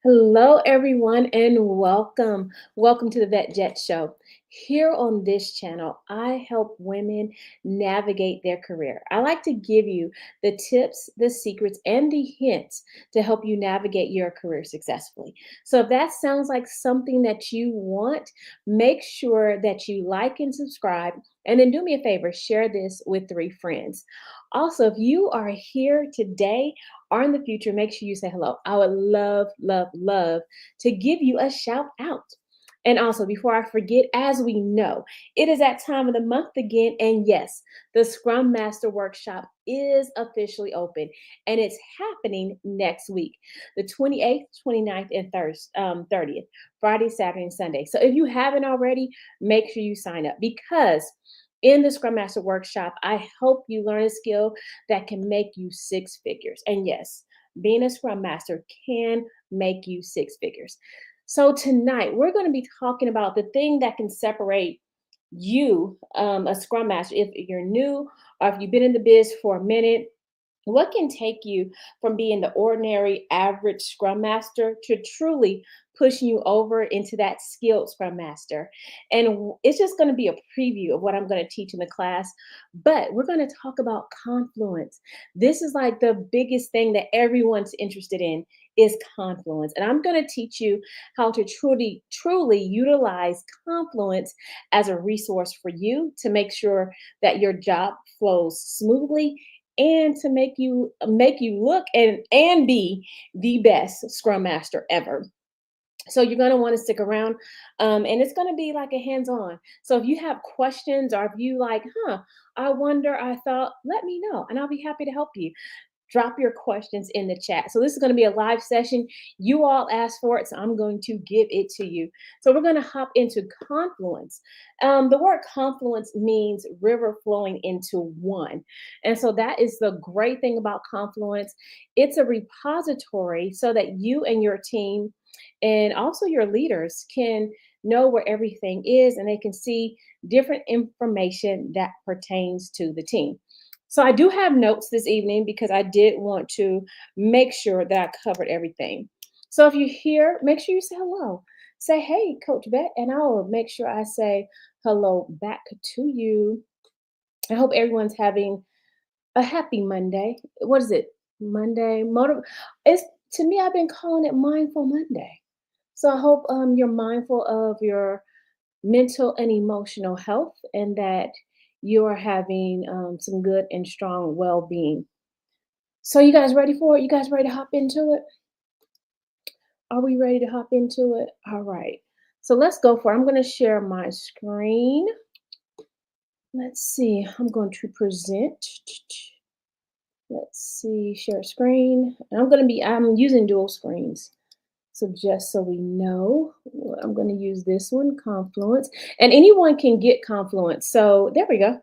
Hello, everyone, and welcome. Welcome to the Vet Jet Show. Here on this channel, I help women navigate their career. I like to give you the tips, the secrets, and the hints to help you navigate your career successfully. So, if that sounds like something that you want, make sure that you like and subscribe. And then do me a favor, share this with 3 friends. Also, if you are here today or in the future, make sure you say hello. I would love, love, love to give you a shout out. And also, before I forget, as we know, it is that time of the month again. And yes, the Scrum Master Workshop is officially open and it's happening next week, the 28th, 29th, and 30th, Friday, Saturday, and Sunday. So if you haven't already, make sure you sign up because in the Scrum Master Workshop, I hope you learn a skill that can make you 6 figures. And yes, being a Scrum Master can make you 6 figures. So tonight, we're going to be talking about the thing that can separate you, a Scrum Master, if you're new or if you've been in the biz for a minute. What can take you from being the ordinary average Scrum Master to truly pushing you over into that skilled Scrum Master? And it's just going to be a preview of what I'm going to teach in the class, but we're going to talk about Confluence. This is like the biggest thing that everyone's interested in is Confluence. And I'm going to teach you how to truly utilize Confluence as a resource for you to make sure that your job flows smoothly and to make you look and be the best Scrum Master ever. So you're going to want to stick around, and it's going to be like a hands-on. So if you have questions or if you like, I wonder, I thought, let me know, and I'll be happy to help you. Drop your questions in the chat. So this is going to be a live session. You all asked for it, so I'm going to give it to you. So we're going to hop into Confluence. The word confluence means river flowing into one. And so that is the great thing about Confluence. It's a repository so that you and your team and also your leaders can know where everything is and they can see different information that pertains to the team. So I do have notes this evening because I did want to make sure that I covered everything. So if you're here, make sure you say hello. Say, hey, Coach Vet, and I will make sure I say hello back to you. I hope everyone's having a happy Monday. What is it? Monday. It's to me, I've been calling it Mindful Monday. So I hope you're mindful of your mental and emotional health and that you're having some good and strong well-being. So you guys ready for it? You guys ready to hop into it? Are we ready to hop into it? All right. So let's go for it. I'm going to share my screen. Let's see. I'm going to present. Let's see. Share screen. And I'm using dual screens. So just so we know, I'm going to use this one, Confluence. And anyone can get Confluence. So there we go.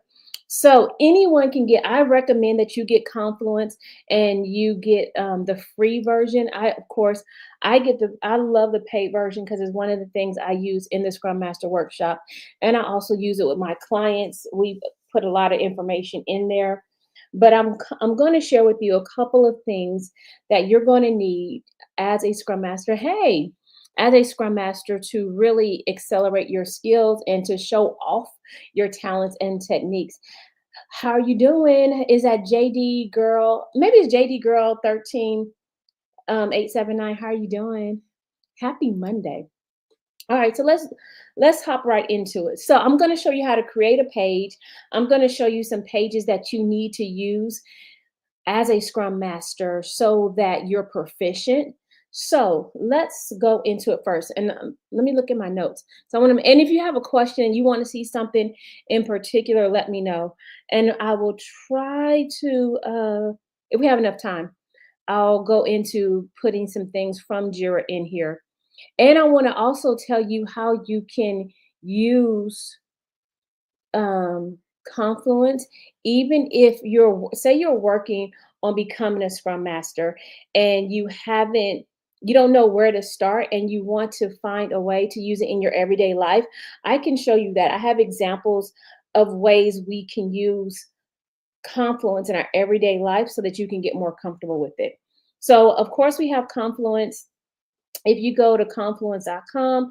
So anyone can get, I recommend that you get Confluence and you get the free version. I love the paid version because it's one of the things I use in the Scrum Master Workshop. And I also use it with my clients. We put a lot of information in there. But I'm going to share with you a couple of things that you're going to need as a Scrum Master. Hey, as a Scrum Master to really accelerate your skills and to show off your talents and techniques. How are you doing? Is that JD Girl? Maybe it's JD Girl 13 879. How are you doing? Happy Monday. All right, so let's hop right into it. So I'm going to show you how to create a page. I'm going to show you some pages that you need to use as a Scrum Master so that you're proficient. So let's go into it first. And let me look at my notes. So and if you have a question, you want to see something in particular, let me know. And I will try to, if we have enough time, I'll go into putting some things from Jira in here. And I want to also tell you how you can use Confluence, even if you're working on becoming a Scrum Master and you don't know where to start and you want to find a way to use it in your everyday life, I can show you that. I have examples of ways we can use Confluence in our everyday life so that you can get more comfortable with it. So, of course, we have Confluence If you go to confluence.com,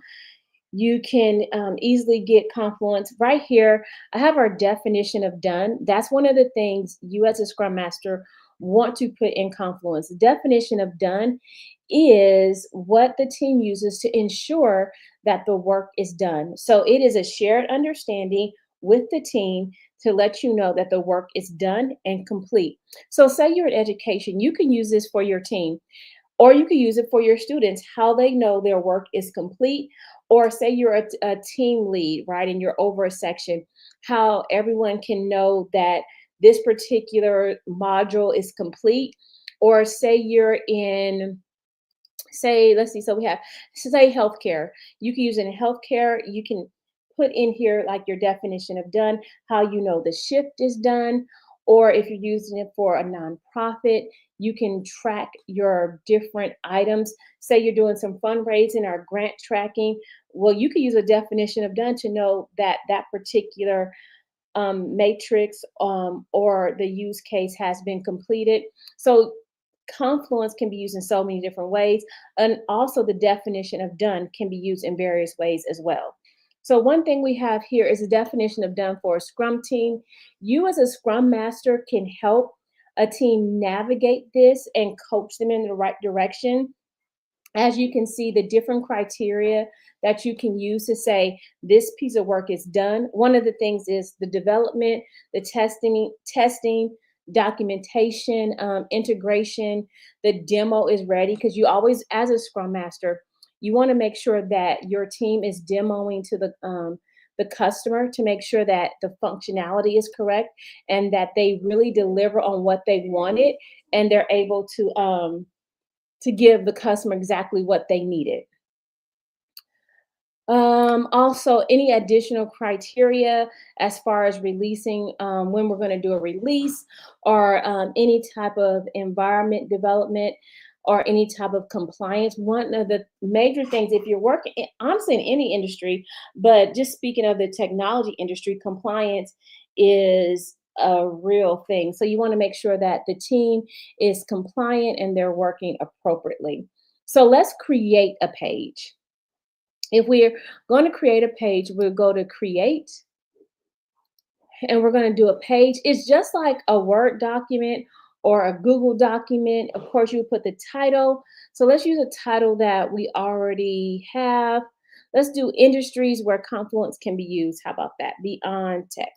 you can easily get Confluence right here. I have our definition of done. That's one of the things you as a Scrum Master want to put in Confluence. The definition of done is what the team uses to ensure that the work is done. So it is a shared understanding with the team to let you know that the work is done and complete. So say you're in education, you can use this for your team. Or you can use it for your students, how they know their work is complete. Or say you're a team lead, right? And you're over a section, how everyone can know that this particular module is complete. Or say you're in, say, let's see, so we have, say, healthcare. You can use it in healthcare. You can put in here like your definition of done, how you know the shift is done. Or if you're using it for a nonprofit, you can track your different items. Say you're doing some fundraising or grant tracking. Well, you can use a definition of done to know that that particular matrix or the use case has been completed. So Confluence can be used in so many different ways. And also the definition of done can be used in various ways as well. So one thing we have here is a definition of done for a Scrum team. You as a Scrum Master can help a team navigate this and coach them in the right direction. As you can see, the different criteria that you can use to say this piece of work is done. One of the things is the development, the testing, documentation, integration, the demo is ready, because you always, as a Scrum Master, you want to make sure that your team is demoing to the customer to make sure that the functionality is correct and that they really deliver on what they wanted, and they're able to give the customer exactly what they needed. Also, any additional criteria as far as releasing, when we're going to do a release, or any type of environment development, or any type of compliance. One of the major things, if you're working, honestly, in any industry, but just speaking of the technology industry, compliance is a real thing. So you want to make sure that the team is compliant and they're working appropriately. So let's create a page. If we're going to create a page, we'll go to create and we're going to do a page. It's just like a Word document or a Google document. Of course, you put the title. So let's use a title that we already have. Let's do industries where Confluence can be used. How about that? Beyond tech,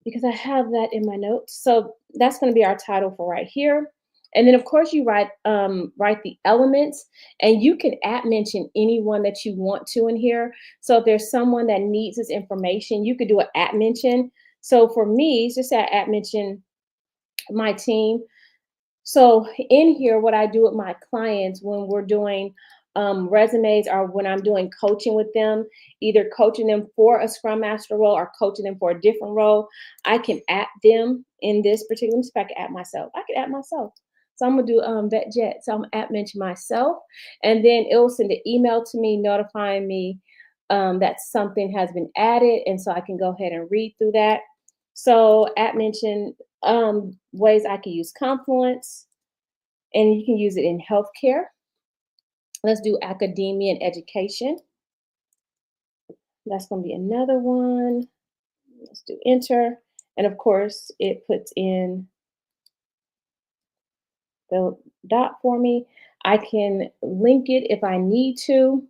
because I have that in my notes. So that's going to be our title for right here. And then of course you write the elements, and you can mention anyone that you want to in here. So if there's someone that needs this information, you could do an mention. So for me, it's just say mention my team. So in here, what I do with my clients when we're doing resumes, or when I'm doing coaching with them, either coaching them for a Scrum Master role or coaching them for a different role, I can add them in this particular. Let me see if I can add myself. I can add myself. So I'm gonna do vet jet. So I'm gonna mention myself, and then it'll send an email to me notifying me that something has been added, and so I can go ahead and read through that. So mention ways I can use Confluence, and you can use it in healthcare. Let's do academia and education. That's going to be another one. Let's do enter. And of course, it puts in the dot for me. I can link it if I need to.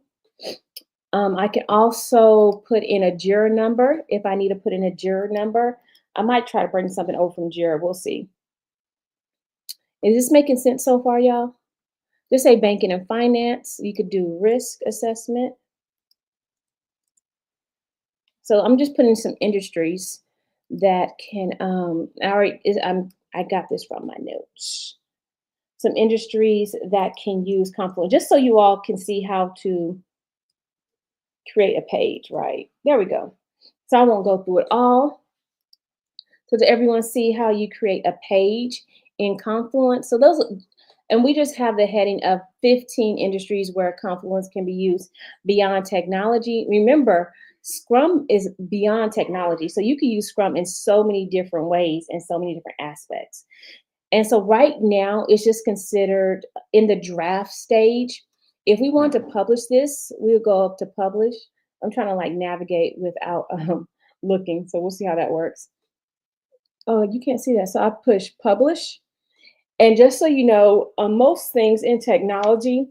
I can also put in a Jira number if I need to put in a Jira number. I might try to bring something over from Jira. We'll see. Is this making sense so far, y'all? Just say banking and finance. You could do risk assessment. So I'm just putting some industries that can, I got this from my notes. Some industries that can use Confluence, just so you all can see how to create a page, right? There we go. So I won't go through it all. So does everyone see how you create a page in Confluence? So and we just have the heading of 15 industries where Confluence can be used beyond technology. Remember, Scrum is beyond technology. So you can use Scrum in so many different ways and so many different aspects. And so right now it's just considered in the draft stage. If we want to publish this, we'll go up to publish. I'm trying to like navigate without looking, so we'll see how that works. Oh, you can't see that. So I push publish. And just so you know, most things in technology,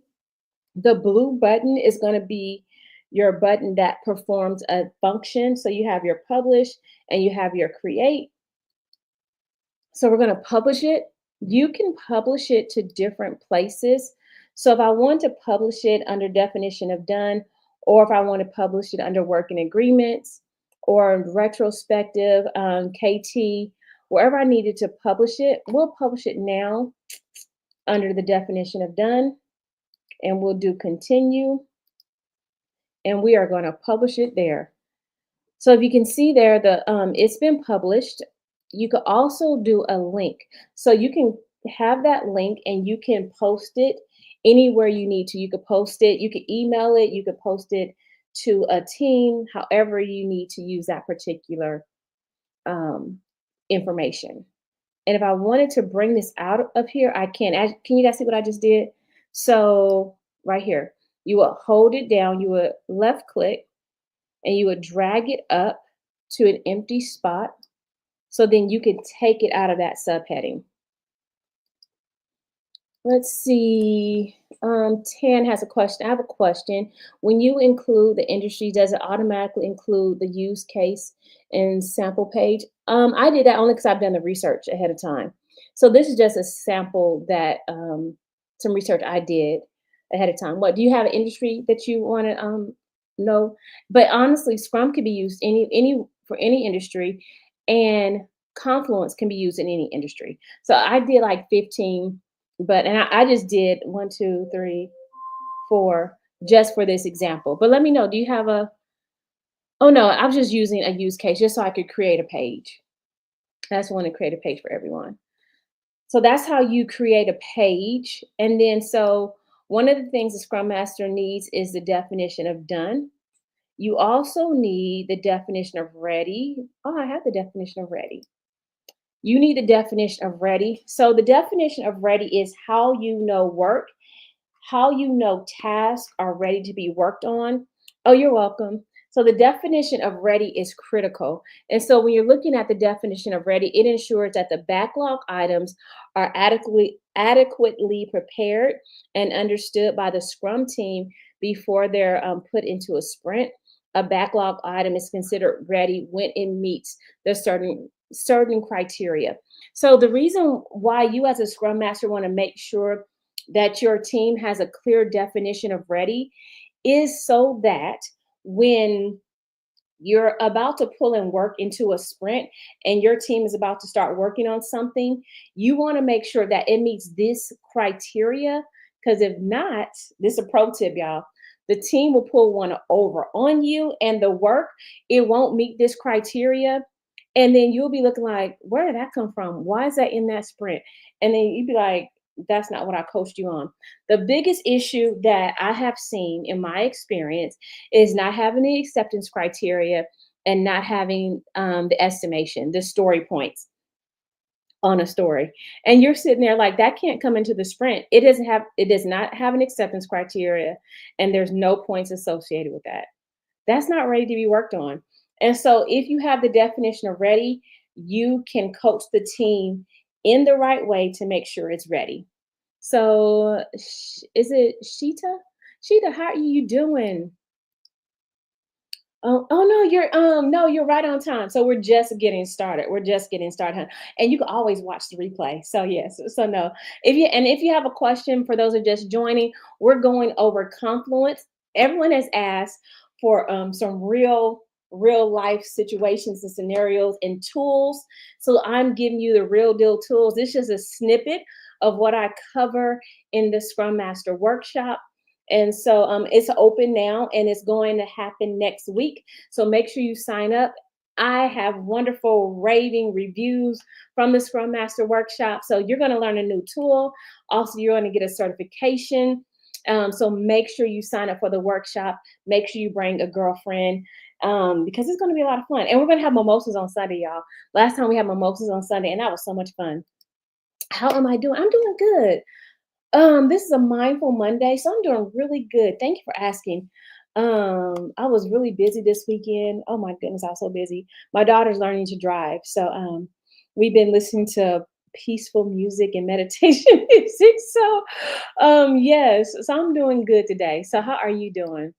the blue button is going to be your button that performs a function. So you have your publish and you have your create. So we're going to publish it. You can publish it to different places. So if I want to publish it under definition of done, or if I want to publish it under working agreements or retrospective, KT, wherever I needed to publish it, we'll publish it now under the definition of done, and we'll do continue, and we are going to publish it there. So if you can see there, the it's been published. You could also do a link. So you can have that link and you can post it anywhere you need to. You could post it, you could email it, you could post it to a team, however you need to use that particular um, information. And if I wanted to bring this out of here, I can. Can you guys see what I just did? So right here, you would hold it down, you would left click, and you would drag it up to an empty spot. So then you can take it out of that subheading. Let's see. Tan has a question. I have a question. When you include the industry, does it automatically include the use case and sample page? I did that only because I've done the research ahead of time. So this is just a sample that some research I did ahead of time. What do you have an industry that you want to know? But honestly, Scrum can be used any for any industry, and Confluence can be used in any industry. So I did like 15, but and I just did 1, 2, 3, 4 just for this example. But let me know, do you have a, oh no, I was just using a use case just so I could create a page. I just want to create a page for everyone. So that's how you create a page. And then so one of the things the Scrum Master needs is the definition of done. You also need the definition of ready. Oh, I have the definition of ready. You need the definition of ready. So the definition of ready is how you know work, how you know tasks are ready to be worked on. Oh, you're welcome. So the definition of ready is critical. And so when you're looking at the definition of ready, it ensures that the backlog items are adequately prepared and understood by the Scrum team before they're put into a sprint. A backlog item is considered ready when it meets the certain criteria. So the reason why you as a Scrum Master want to make sure that your team has a clear definition of ready is so that when you're about to pull in work into a sprint and your team is about to start working on something, you want to make sure that it meets this criteria. Because if not, this is a pro tip, y'all. The team will pull one over on you, and the work, it won't meet this criteria. And then you'll be looking like, where did that come from? Why is that in that sprint? And then you'd be like, that's not what I coached you on. The biggest issue that I have seen in my experience is not having the acceptance criteria and not having the estimation, the story points on a story. And you're sitting there like that can't come into the sprint. It does not have an acceptance criteria, and there's no points associated with that. That's not ready to be worked on. And so if you have the definition of ready, you can coach the team in the right way to make sure it's ready. So is it Sheeta? Sheeta, how are you doing? Oh no, you're right on time. So we're just getting started. We're just getting started, huh? And you can always watch the replay. So yes, so no. If you have a question for those who are just joining, we're going over Confluence. Everyone has asked for some real life situations and scenarios and tools. So I'm giving you the real deal tools. This is a snippet of what I cover in the Scrum Master workshop. And so it's open now and it's going to happen next week. So make sure you sign up. I have wonderful raving reviews from the Scrum Master Workshop. So you're going to learn a new tool. Also, you're going to get a certification. So make sure you sign up for the workshop. Make sure you bring a girlfriend because it's going to be a lot of fun. And we're going to have mimosas on Sunday, y'all. Last time we had mimosas on Sunday, and that was so much fun. How am I doing? I'm doing good. This is a mindful Monday, so I'm doing really good. Thank you for asking. I was really busy this weekend. Oh my goodness, I was so busy. My daughter's learning to drive, so we've been listening to peaceful music and meditation music. So, yes, so I'm doing good today. So, how are you doing?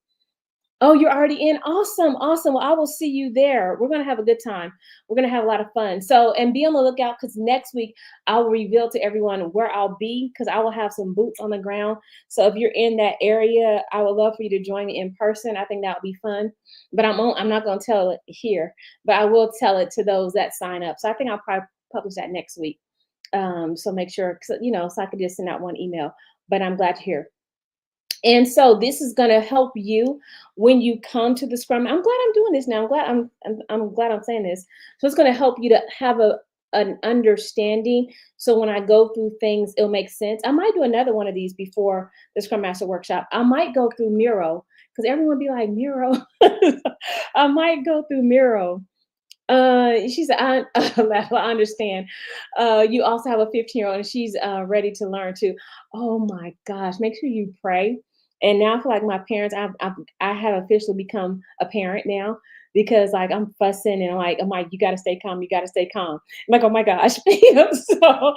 Oh, you're already in? Awesome, awesome. Well, I will see you there. We're gonna have a good time. We're gonna have a lot of fun. So, and be on the lookout because next week I will reveal to everyone where I'll be because I will have some boots on the ground. So, if you're in that area, I would love for you to join me in person. I think that would be fun. But I'm not gonna tell it here, but I will tell it to those that sign up. So, I think I'll probably publish that next week. So make sure, so I could just send out one email. But I'm glad to hear. And so this is going to help you when you come to the Scrum. I'm glad I'm doing this now. I'm glad I'm saying this. So it's going to help you to have an understanding. So when I go through things, it'll make sense. I might do another one of these before the Scrum Master workshop. I might go through Miro because everyone be like Miro. I might go through Miro. She said, I understand. You also have a 15-year-old and she's ready to learn too. Oh my gosh, make sure you pray. And now I feel like my parents, I have officially become a parent now because like I'm fussing and I'm like, you got to stay calm. You got to stay calm. I'm like, oh my gosh. So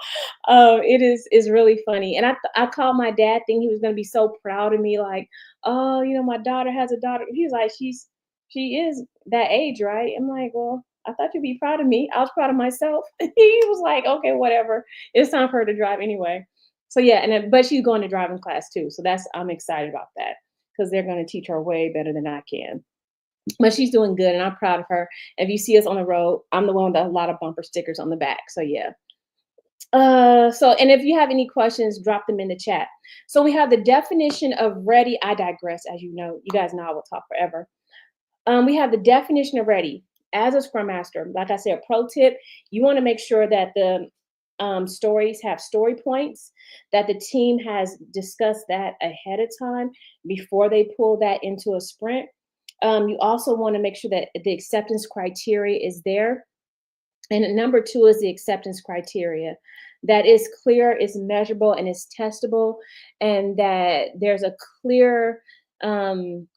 it is really funny. And I called my dad thinking he was going to be so proud of me. Like, oh, my daughter has a daughter. He was like, she is that age, right? I'm like, well, I thought you'd be proud of me. I was proud of myself. He was like, okay, whatever. It's time for her to drive anyway. So yeah, but she's going to driving class too. So I'm excited about that because they're going to teach her way better than I can. But she's doing good, and I'm proud of her. If you see us on the road, I'm the one with a lot of bumper stickers on the back. So yeah. And if you have any questions, drop them in the chat. So we have the definition of ready. I digress, as you know. You guys know I will talk forever. We have the definition of ready. As a Scrum Master, like I said, pro tip, you want to make sure that the stories have story points, that the team has discussed that ahead of time before they pull that into a sprint. You also want to make sure that the acceptance criteria is there. And number two is the acceptance criteria that is clear, is measurable, and is testable, and that there's a clear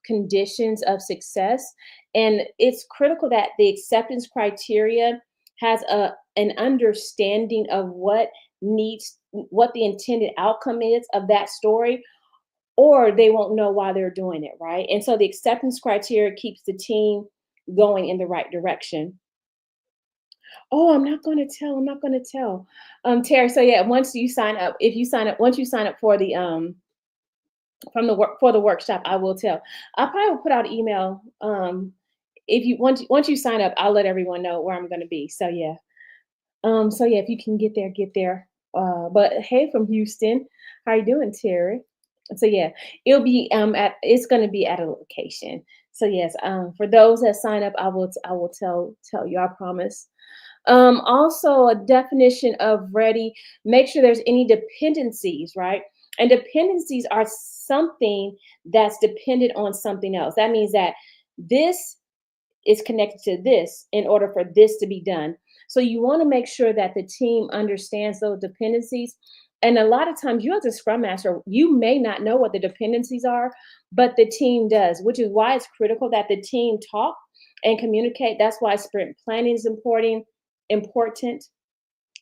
conditions of success. And it's critical that the acceptance criteria has an understanding of what the intended outcome is of that story, or they won't know why they're doing it, right? And so the acceptance criteria keeps the team going in the right direction. Oh, I'm not gonna tell, I'm not gonna tell. Terry, so yeah, once you sign up, once you sign up for the from the work for the workshop, I will tell. I probably will put out an email. If you once you sign up, I'll let everyone know where I'm gonna be. So yeah. So yeah, if you can get there, get there. But hey from Houston, how you doing, Terry? So yeah, it's gonna be at a location. So yes, for those that sign up, I will tell you, I promise. Also, a definition of ready, make sure there's any dependencies, right? And dependencies are something that's dependent on something else. That means that this is connected to this in order for this to be done. So you want to make sure that the team understands those dependencies. And a lot of times, you as a Scrum Master, you may not know what the dependencies are, but the team does, which is why it's critical that the team talk and communicate. That's why sprint planning is important.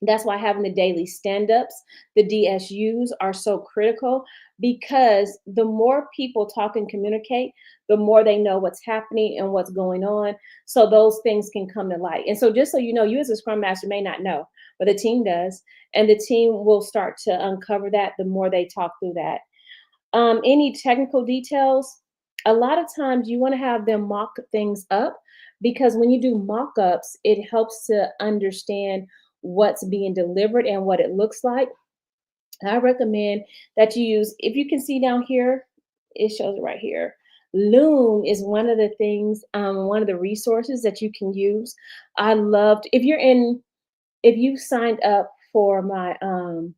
That's why having the daily stand-ups, the DSUs are so critical because the more people talk and communicate, the more they know what's happening and what's going on. So those things can come to light. And so just so you know, you as a Scrum Master may not know, but the team does. And the team will start to uncover that the more they talk through that. Any technical details, a lot of times you want to have them mock things up because when you do mock ups, it helps to understand what's being delivered and what it looks like. I recommend that you use, if you can see down here, it shows it right here. Loom is one of the things, one of the resources that you can use. I loved, if you signed up for my, on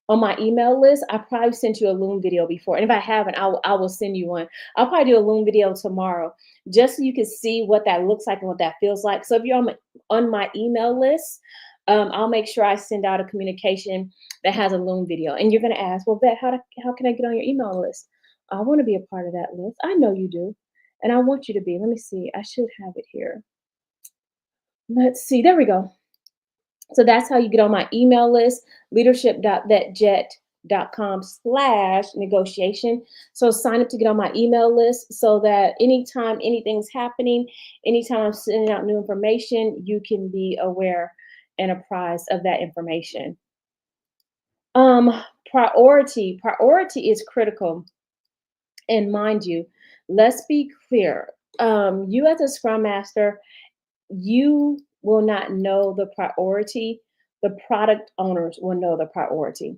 my email list, I probably sent you a Loom video before. And if I haven't, I will send you one. I'll probably do a Loom video tomorrow just so you can see what that looks like and what that feels like. So if you're on my email list, I'll make sure I send out a communication that has a Loom video. And you're going to ask, well, Vet, how can I get on your email list? I want to be a part of that list. I know you do. And I want you to be. Let me see. I should have it here. Let's see. There we go. So that's how you get on my email list, leadership.vetjet.com/negotiation. So sign up to get on my email list so that anytime anything's happening, anytime I'm sending out new information, you can be aware and apprised of that information. Priority is critical. And mind you, let's be clear. You as a Scrum Master, you will not know the priority. The product owners will know the priority.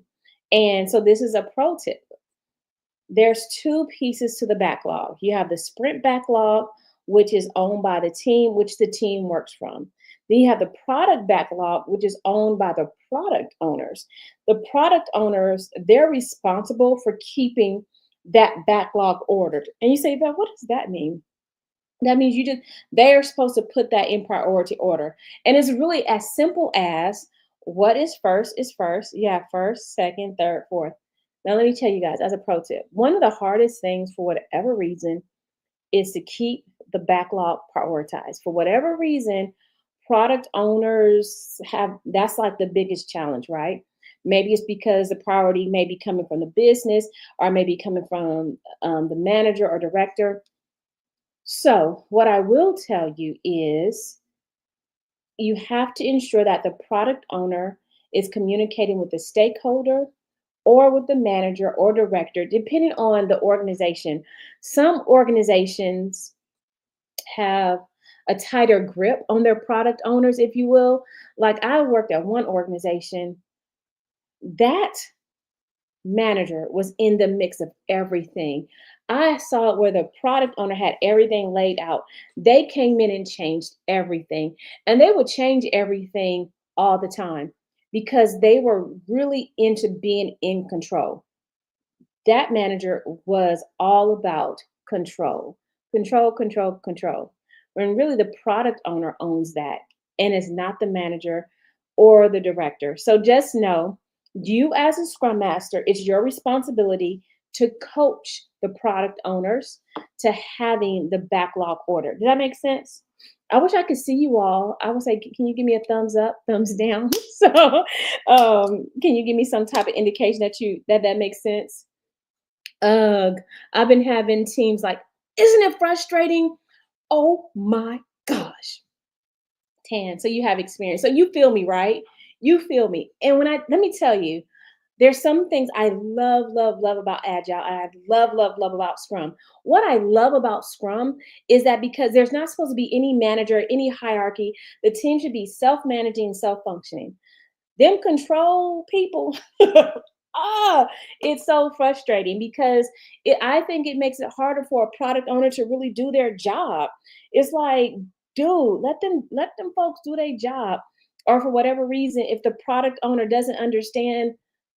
And so this is a pro tip. There's two pieces to the backlog. You have the sprint backlog, which is owned by the team, which the team works from. Then you have the product backlog, which is owned by the product owners. The product owners, they're responsible for keeping that backlog ordered. And you say, but what does that mean? That means they're supposed to put that in priority order. And it's really as simple as what is first. You have first, second, third, fourth. Now, let me tell you guys as a pro tip, one of the hardest things for whatever reason is to keep the backlog prioritized. For whatever reason, product owners that's like the biggest challenge, right? Maybe it's because the priority may be coming from the business or maybe coming from the manager or director. So, what I will tell you is you have to ensure that the product owner is communicating with the stakeholder or with the manager or director, depending on the organization. Some organizations have a tighter grip on their product owners, if you will. Like I worked at one organization that manager was in the mix of everything. I saw it where the product owner had everything laid out. They came in and changed everything, and they would change everything all the time because they were really into being in control. That manager was all about control, control, control, control. When really the product owner owns that and it's not the manager or the director. So just know you as a Scrum Master, it's your responsibility to coach the product owners to having the backlog order. Does that make sense? I wish I could see you all. I would say, can you give me a thumbs up, thumbs down? So, can you give me some type of indication that makes sense? Ugh, I've been having teams like, isn't it frustrating? Oh my gosh. Tan, so you have experience. So you feel me, right? You feel me. And let me tell you, there's some things I love, love, love about Agile. And I love, love, love about Scrum. What I love about Scrum is that because there's not supposed to be any manager, any hierarchy, the team should be self-managing, self-functioning. Them control people. It's so frustrating because I think it makes it harder for a product owner to really do their job. It's like, dude, let them folks do their job. Or for whatever reason, if the product owner doesn't understand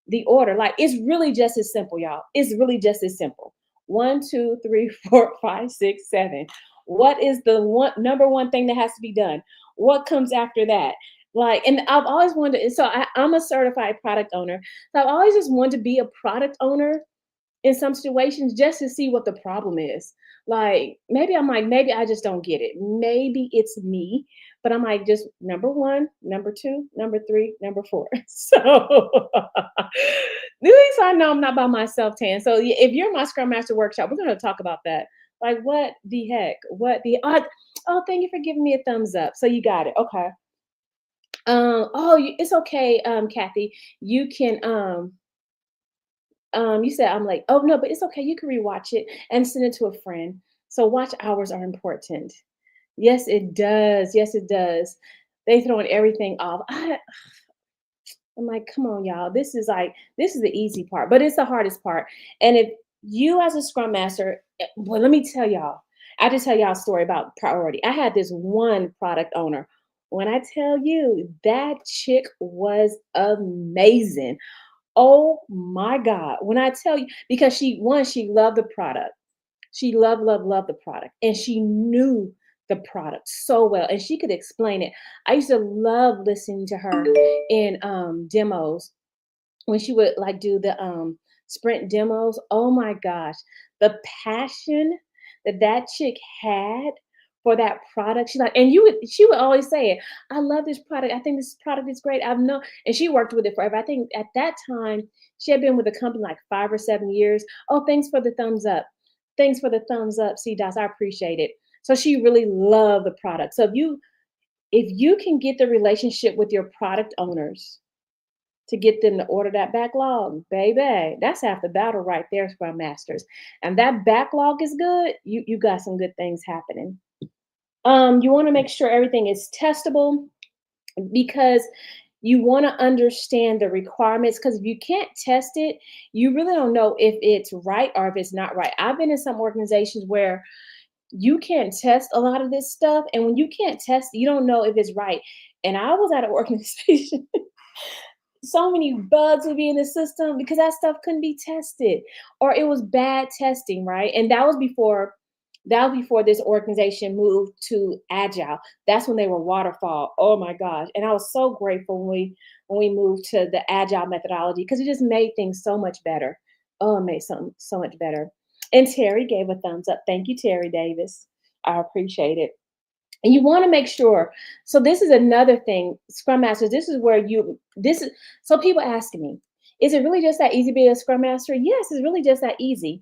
the order, like it's really just as simple, y'all. It's really just as simple. One, two, three, four, five, six, seven. What is the number one thing that has to be done? What comes after that? Like, and I've always wanted, so I'm a certified product owner. So I've always just wanted to be a product owner in some situations just to see what the problem is. Like, maybe I just don't get it. Maybe it's me, but I'm like, just number one, number two, number three, number four. So at least I know I'm not by myself, Tan. So if you're in my Scrum Master workshop, we're going to talk about that. Like, what the heck? Oh, thank you for giving me a thumbs up. So you got it. Okay. It's okay, Kathy. You can you said I'm like, oh no, but it's okay. You can rewatch it and send it to a friend. So watch hours are important. Yes, it does. Yes, it does. They throwing everything off. I'm like, come on, y'all. This is the easy part, but it's the hardest part. And if you as a Scrum Master, well, let me tell y'all. I just tell y'all a story about priority. I had this one product owner. When I tell you that chick was amazing. Oh my God. When I tell you, because she loved the product. She loved, loved, loved the product. And she knew the product so well, and she could explain it. I used to love listening to her in demos when she would like do the sprint demos. Oh my gosh, the passion that that chick had for that product. She like, and she would always say it. I love this product. I think this product is great. I've known, and she worked with it forever. I think at that time she had been with the company like 5 or 7 years. Oh, thanks for the thumbs up. Thanks for the thumbs up, CDOS. I appreciate it. So she really loved the product. So if you can get the relationship with your product owners to get them to order that backlog, baby, that's half the battle right there, Scrum Masters. And that backlog is good, you got some good things happening. You want to make sure everything is testable because you want to understand the requirements, because if you can't test it, you really don't know if it's right or if it's not right. I've been in some organizations where you can't test a lot of this stuff, and when you can't test, you don't know if it's right. And I was at an organization, so many bugs would be in the system because that stuff couldn't be tested, or it was bad testing, right? And that was before this organization moved to Agile. That's when they were waterfall. Oh my gosh. And I was so grateful when we moved to the Agile methodology, because it just made things so much better. Oh, it made something so much better. And Terry gave a thumbs up. Thank you, Terry Davis. I appreciate it. And you want to make sure. So this is another thing, Scrum Masters. So people asking me, is it really just that easy to be a Scrum Master? Yes, it's really just that easy.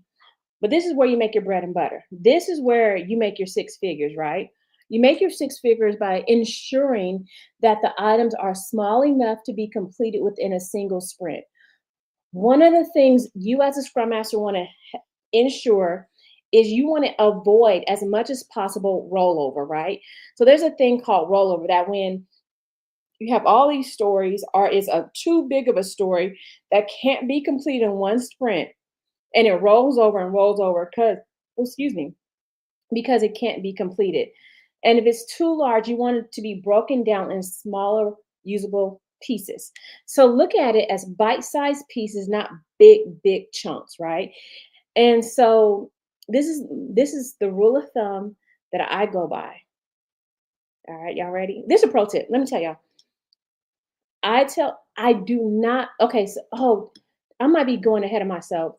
But this is where you make your bread and butter. This is where you make your six figures, right? You make your six figures by ensuring that the items are small enough to be completed within a single sprint. One of the things you as a Scrum Master want to ensure is you want to avoid as much as possible rollover, right? So there's a thing called rollover, that when you have all these stories or it's a too big of a story that can't be completed in one sprint, and it rolls over and rolls over because it can't be completed. And if it's too large, you want it to be broken down in smaller usable pieces. So look at it as bite-sized pieces, not big chunks, right? And so this is the rule of thumb that I go by. All right, y'all ready? This is a pro tip. Let me tell y'all. I do not. Okay, so I might be going ahead of myself.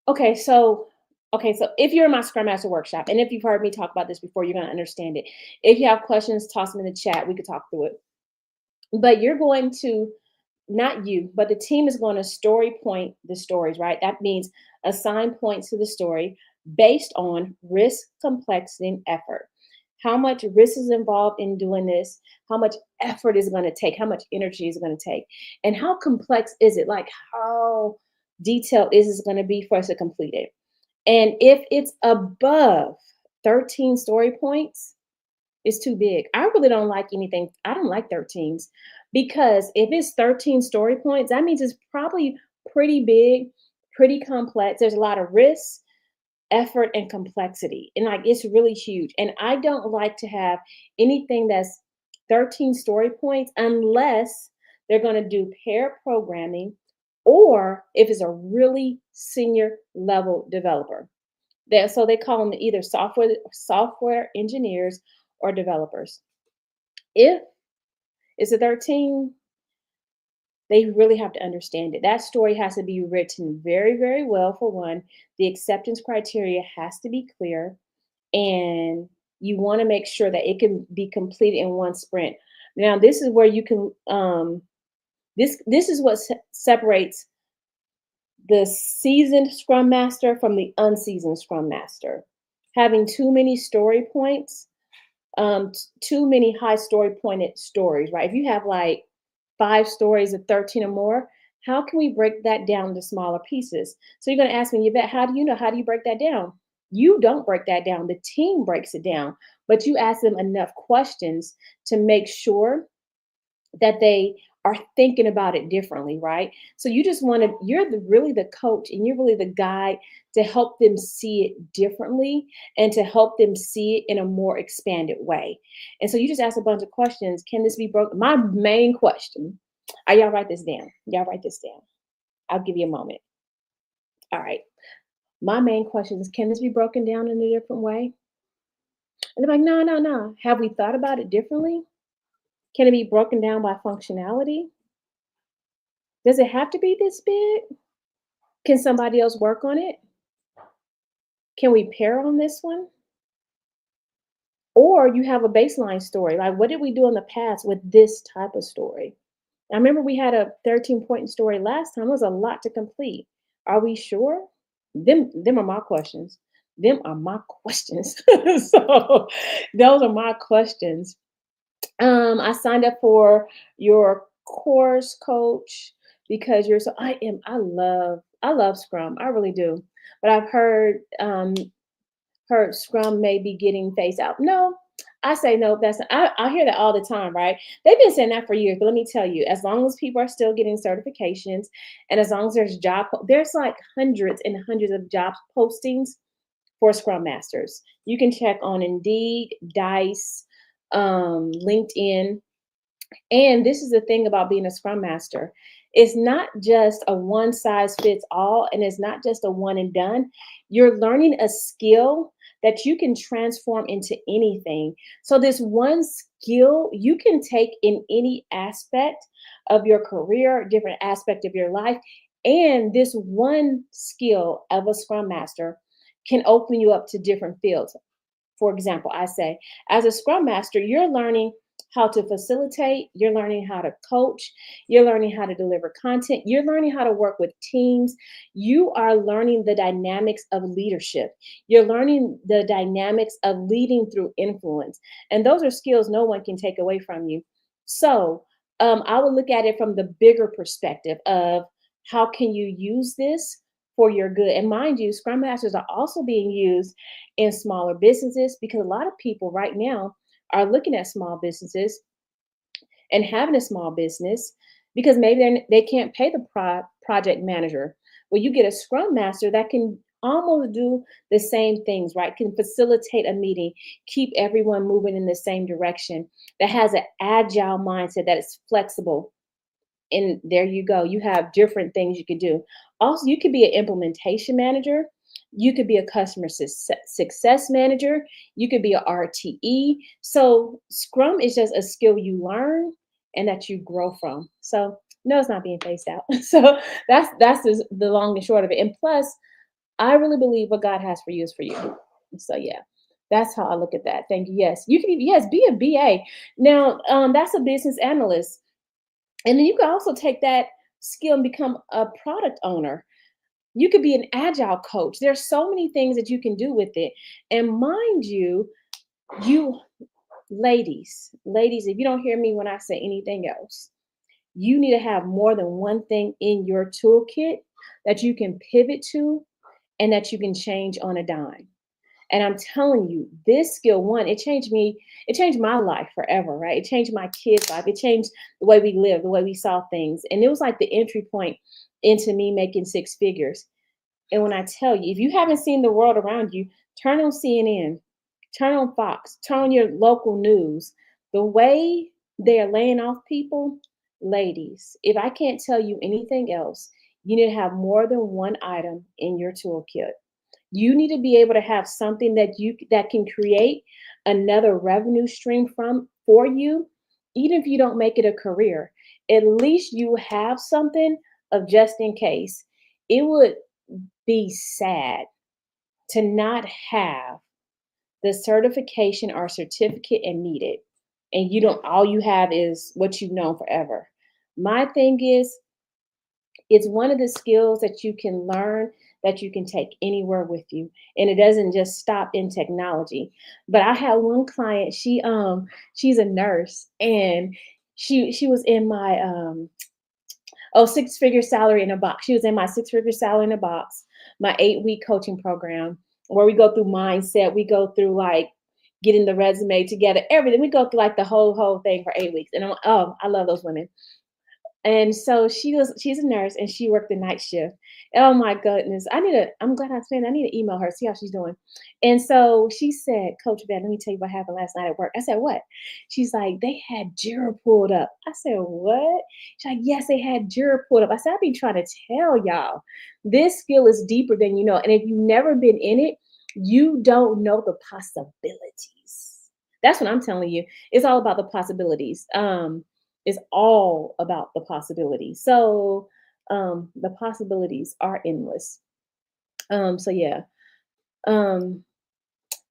Okay, so if you're in my Scrum Master workshop, and if you've heard me talk about this before, you're gonna understand it. If you have questions, toss them in the chat. We could talk through it. But you're going to, not you, but the team is going to story point the stories, right? That means assign points to the story based on risk, complexity, and effort. How much risk is involved in doing this? How much effort is it going to take? How much energy is it going to take? And how complex is it? Like, how detailed is it going to be for us to complete it? And if it's above 13 story points, it's too big. I really don't like anything. I don't like 13s, because if it's 13 story points, that means it's probably pretty big, pretty complex. There's a lot of risk, effort, and complexity. And like, it's really huge. And I don't like to have anything that's 13 story points unless they're going to do pair programming, or if it's a really senior level developer. So they call them either software engineers or developers. If it's a 13, they really have to understand it. That story has to be written very, very well, for one. The acceptance criteria has to be clear, and you want to make sure that it can be completed in one sprint. Now, this is where you can this is what separates the seasoned Scrum Master from the unseasoned Scrum Master. Having too many story points, too many high story pointed stories, right? If you have like 5 stories of 13 or more, how can we break that down into smaller pieces? So you're going to ask me, Yvette, how do you know? How do you break that down? You don't break that down. The team breaks it down, but you ask them enough questions to make sure that they are thinking about it differently, right? So you just want to, really the coach, and you're really the guide to help them see it differently and to help them see it in a more expanded way. And so you just ask a bunch of questions. Can this be broken? My main question, y'all write this down. Y'all write this down. I'll give you a moment. All right. My main question is, can this be broken down in a different way? And they're like, no, no, no. Have we thought about it differently? Can it be broken down by functionality? Does it have to be this big? Can somebody else work on it? Can we pair on this one? Or you have a baseline story. Like, what did we do in the past with this type of story? I remember we had a 13-point story last time. It was a lot to complete. Are we sure? Them are my questions. Them are my questions. So those are my questions. I signed up for your course, coach, because you're so I love Scrum. I really do. But I've heard Scrum may be getting phased out. No, I say no. I hear that all the time, right? They've been saying that for years. But let me tell you, as long as people are still getting certifications, and as long as there's like hundreds and hundreds of job postings for Scrum Masters. You can check on Indeed, Dice, LinkedIn. And this is the thing about being a Scrum Master. It's not just a one size fits all, and it's not just a one and done. You're learning a skill that you can transform into anything. So, this one skill you can take in any aspect of your career, different aspect of your life. And this one skill of a Scrum Master can open you up to different fields. For example, I say, as a Scrum Master, you're learning how to facilitate, you're learning how to coach, you're learning how to deliver content, you're learning how to work with teams, you are learning the dynamics of leadership, you're learning the dynamics of leading through influence. And those are skills no one can take away from you. So I would look at it from the bigger perspective of how can you use this for your good. And mind you, Scrum Masters are also being used in smaller businesses because a lot of people right now are looking at small businesses and having a small business because maybe they can't pay the project manager. Well, you get a Scrum Master that can almost do the same things, right? Can facilitate a meeting, keep everyone moving in the same direction, that has an agile mindset, that is flexible, and there you go. You have different things you could do. Also, you could be an implementation manager. You could be a customer success manager. You could be a RTE. So Scrum is just a skill you learn and that you grow from. So no, it's not being phased out. So that's the long and short of it. And plus, I really believe what God has for you is for you. So yeah, that's how I look at that. Thank you. Yes, you can. Yes, be a BA. Now, that's a business analyst. And then you can also take that skill and become a product owner. You could be an agile coach. There's so many things that you can do with it. And mind you, you ladies, if you don't hear me when I say anything else, you need to have more than one thing in your toolkit that you can pivot to and that you can change on a dime. And I'm telling you, this skill, one, it changed my life forever, right? It changed my kids' life. It changed the way we live, the way we saw things. And it was like the entry point into me making six figures. And when I tell you, if you haven't seen the world around you, turn on CNN, turn on Fox, turn on your local news. The way they are laying off people, ladies, if I can't tell you anything else, you need to have more than one item in your toolkit. You need to be able to have something that can create another revenue stream from for you, even if you don't make it a career. At least you have something of just in case. It would be sad to not have the certification or certificate and need it. And you don't all you have is what you've known forever. My thing is it's one of the skills that you can learn that you can take anywhere with you, and it doesn't just stop in technology. But I had one client, she's a nurse, and she was in my six-figure salary in a box. She was in my six-figure salary in a box, my 8-week coaching program where we go through mindset, we go through like getting the resume together, everything. We go through like the whole thing for 8 weeks. And I love those women. And so she's a nurse and she worked the night shift. Oh my goodness. I'm glad I said I need to email her, see how she's doing. And so she said, Coach Ben, let me tell you what happened last night at work. I said, what? She's like, they had Jira pulled up. I said, what? She's like, yes, they had Jira pulled up. I said, I've been trying to tell y'all, this skill is deeper than you know. And if you've never been in it, you don't know the possibilities. That's what I'm telling you. It's all about the possibilities. It's all about the possibilities. So the possibilities are endless. So yeah. Um,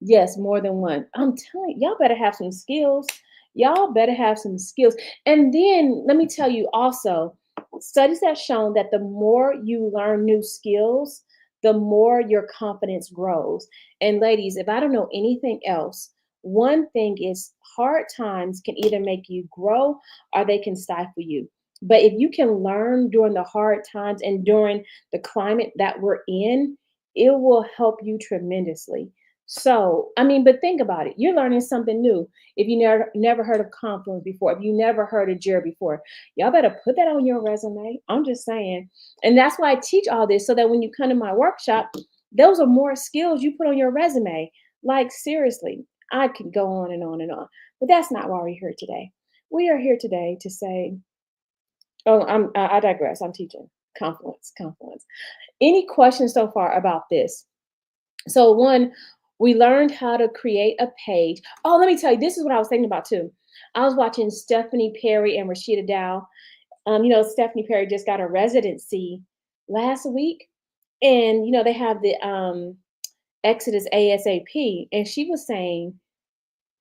yes, more than one. I'm telling you, y'all better have some skills. Y'all better have some skills. And then let me tell you also, studies have shown that the more you learn new skills, the more your confidence grows. And ladies, if I don't know anything else, one thing is hard times can either make you grow or they can stifle you. But if you can learn during the hard times and during the climate that we're in, it will help you tremendously. So, I mean, but think about it. You're learning something new. If you never heard of Confluence before, if you never heard of Jira before, y'all better put that on your resume. I'm just saying. And that's why I teach all this so that when you come to my workshop, those are more skills you put on your resume. Like seriously, I could go on and on and on. But that's not why we're here today. We are here today to say, oh, I digress. I'm teaching Confluence, Confluence. Any questions so far about this? So one, we learned how to create a page. Oh, let me tell you, this is what I was thinking about too. I was watching Stephanie Perry and Rashida Dow. Stephanie Perry just got a residency last week, and they have the Exodus ASAP, and she was saying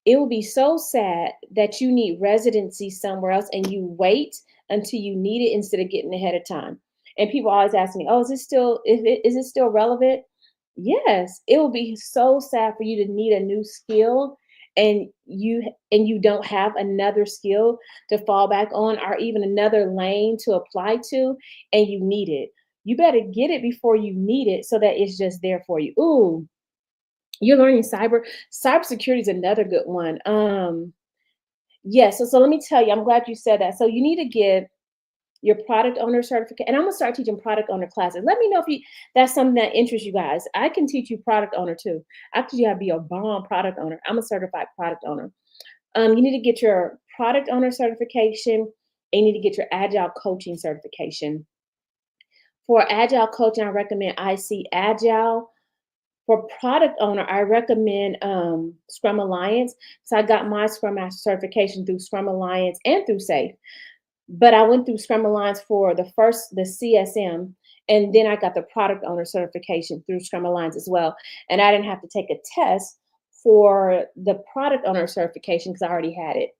it will be so sad that you need residency somewhere else and you wait until you need it instead of getting ahead of time. And people always ask me, "Oh, is it still relevant?" Yes, it will be so sad for you to need a new skill and you don't have another skill to fall back on or even another lane to apply to and you need it. You better get it before you need it so that it's just there for you. Ooh, you're learning cybersecurity is another good one. Yes, so let me tell you, I'm glad you said that. So you need to get your product owner certificate, and I'm gonna start teaching product owner classes. Let me know if that's something that interests you guys. I can teach you product owner too. I teach you how to be a bomb product owner. I'm a certified product owner. You need to get your product owner certification, and you need to get your agile coaching certification. For agile coaching, I recommend IC Agile. For product owner, I recommend Scrum Alliance. So I got my Scrum Master certification through Scrum Alliance and through SAFe. But I went through Scrum Alliance for the CSM, and then I got the product owner certification through Scrum Alliance as well. And I didn't have to take a test for the product owner certification because I already had it.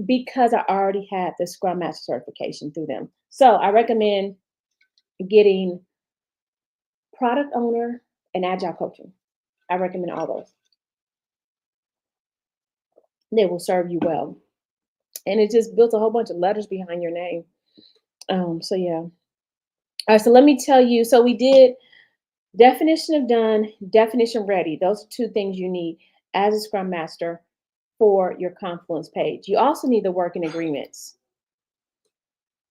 Because I already had the Scrum Master certification through them. So I recommend getting product owner and agile coaching. I recommend all those. They will serve you well. And it just built a whole bunch of letters behind your name. So yeah. All right, so let me tell you. So we did definition of done, definition ready. Those are two things you need as a Scrum Master for your Confluence page. You also need the working agreements.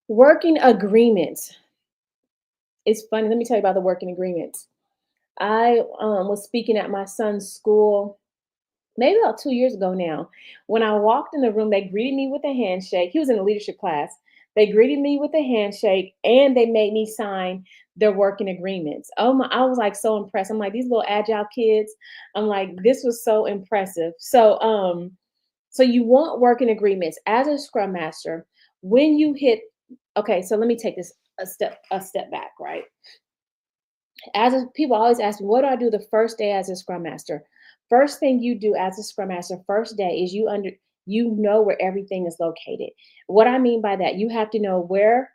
Working agreements. It's funny. Let me tell you about the working agreements. I was speaking at my son's school maybe about 2 years ago now. When I walked in the room, they greeted me with a handshake. He was in a leadership class. They greeted me with a handshake and they made me sign their working agreements. Oh my, I was like so impressed. I'm like, these little agile kids. I'm like, this was so impressive. So you want working agreements as a scrum master when you hit, okay, so let me take this a step back, right? People always ask me, what do I do the first day as a scrum master? First thing you do as a scrum master, first day is you know where everything is located. What I mean by that, you have to know where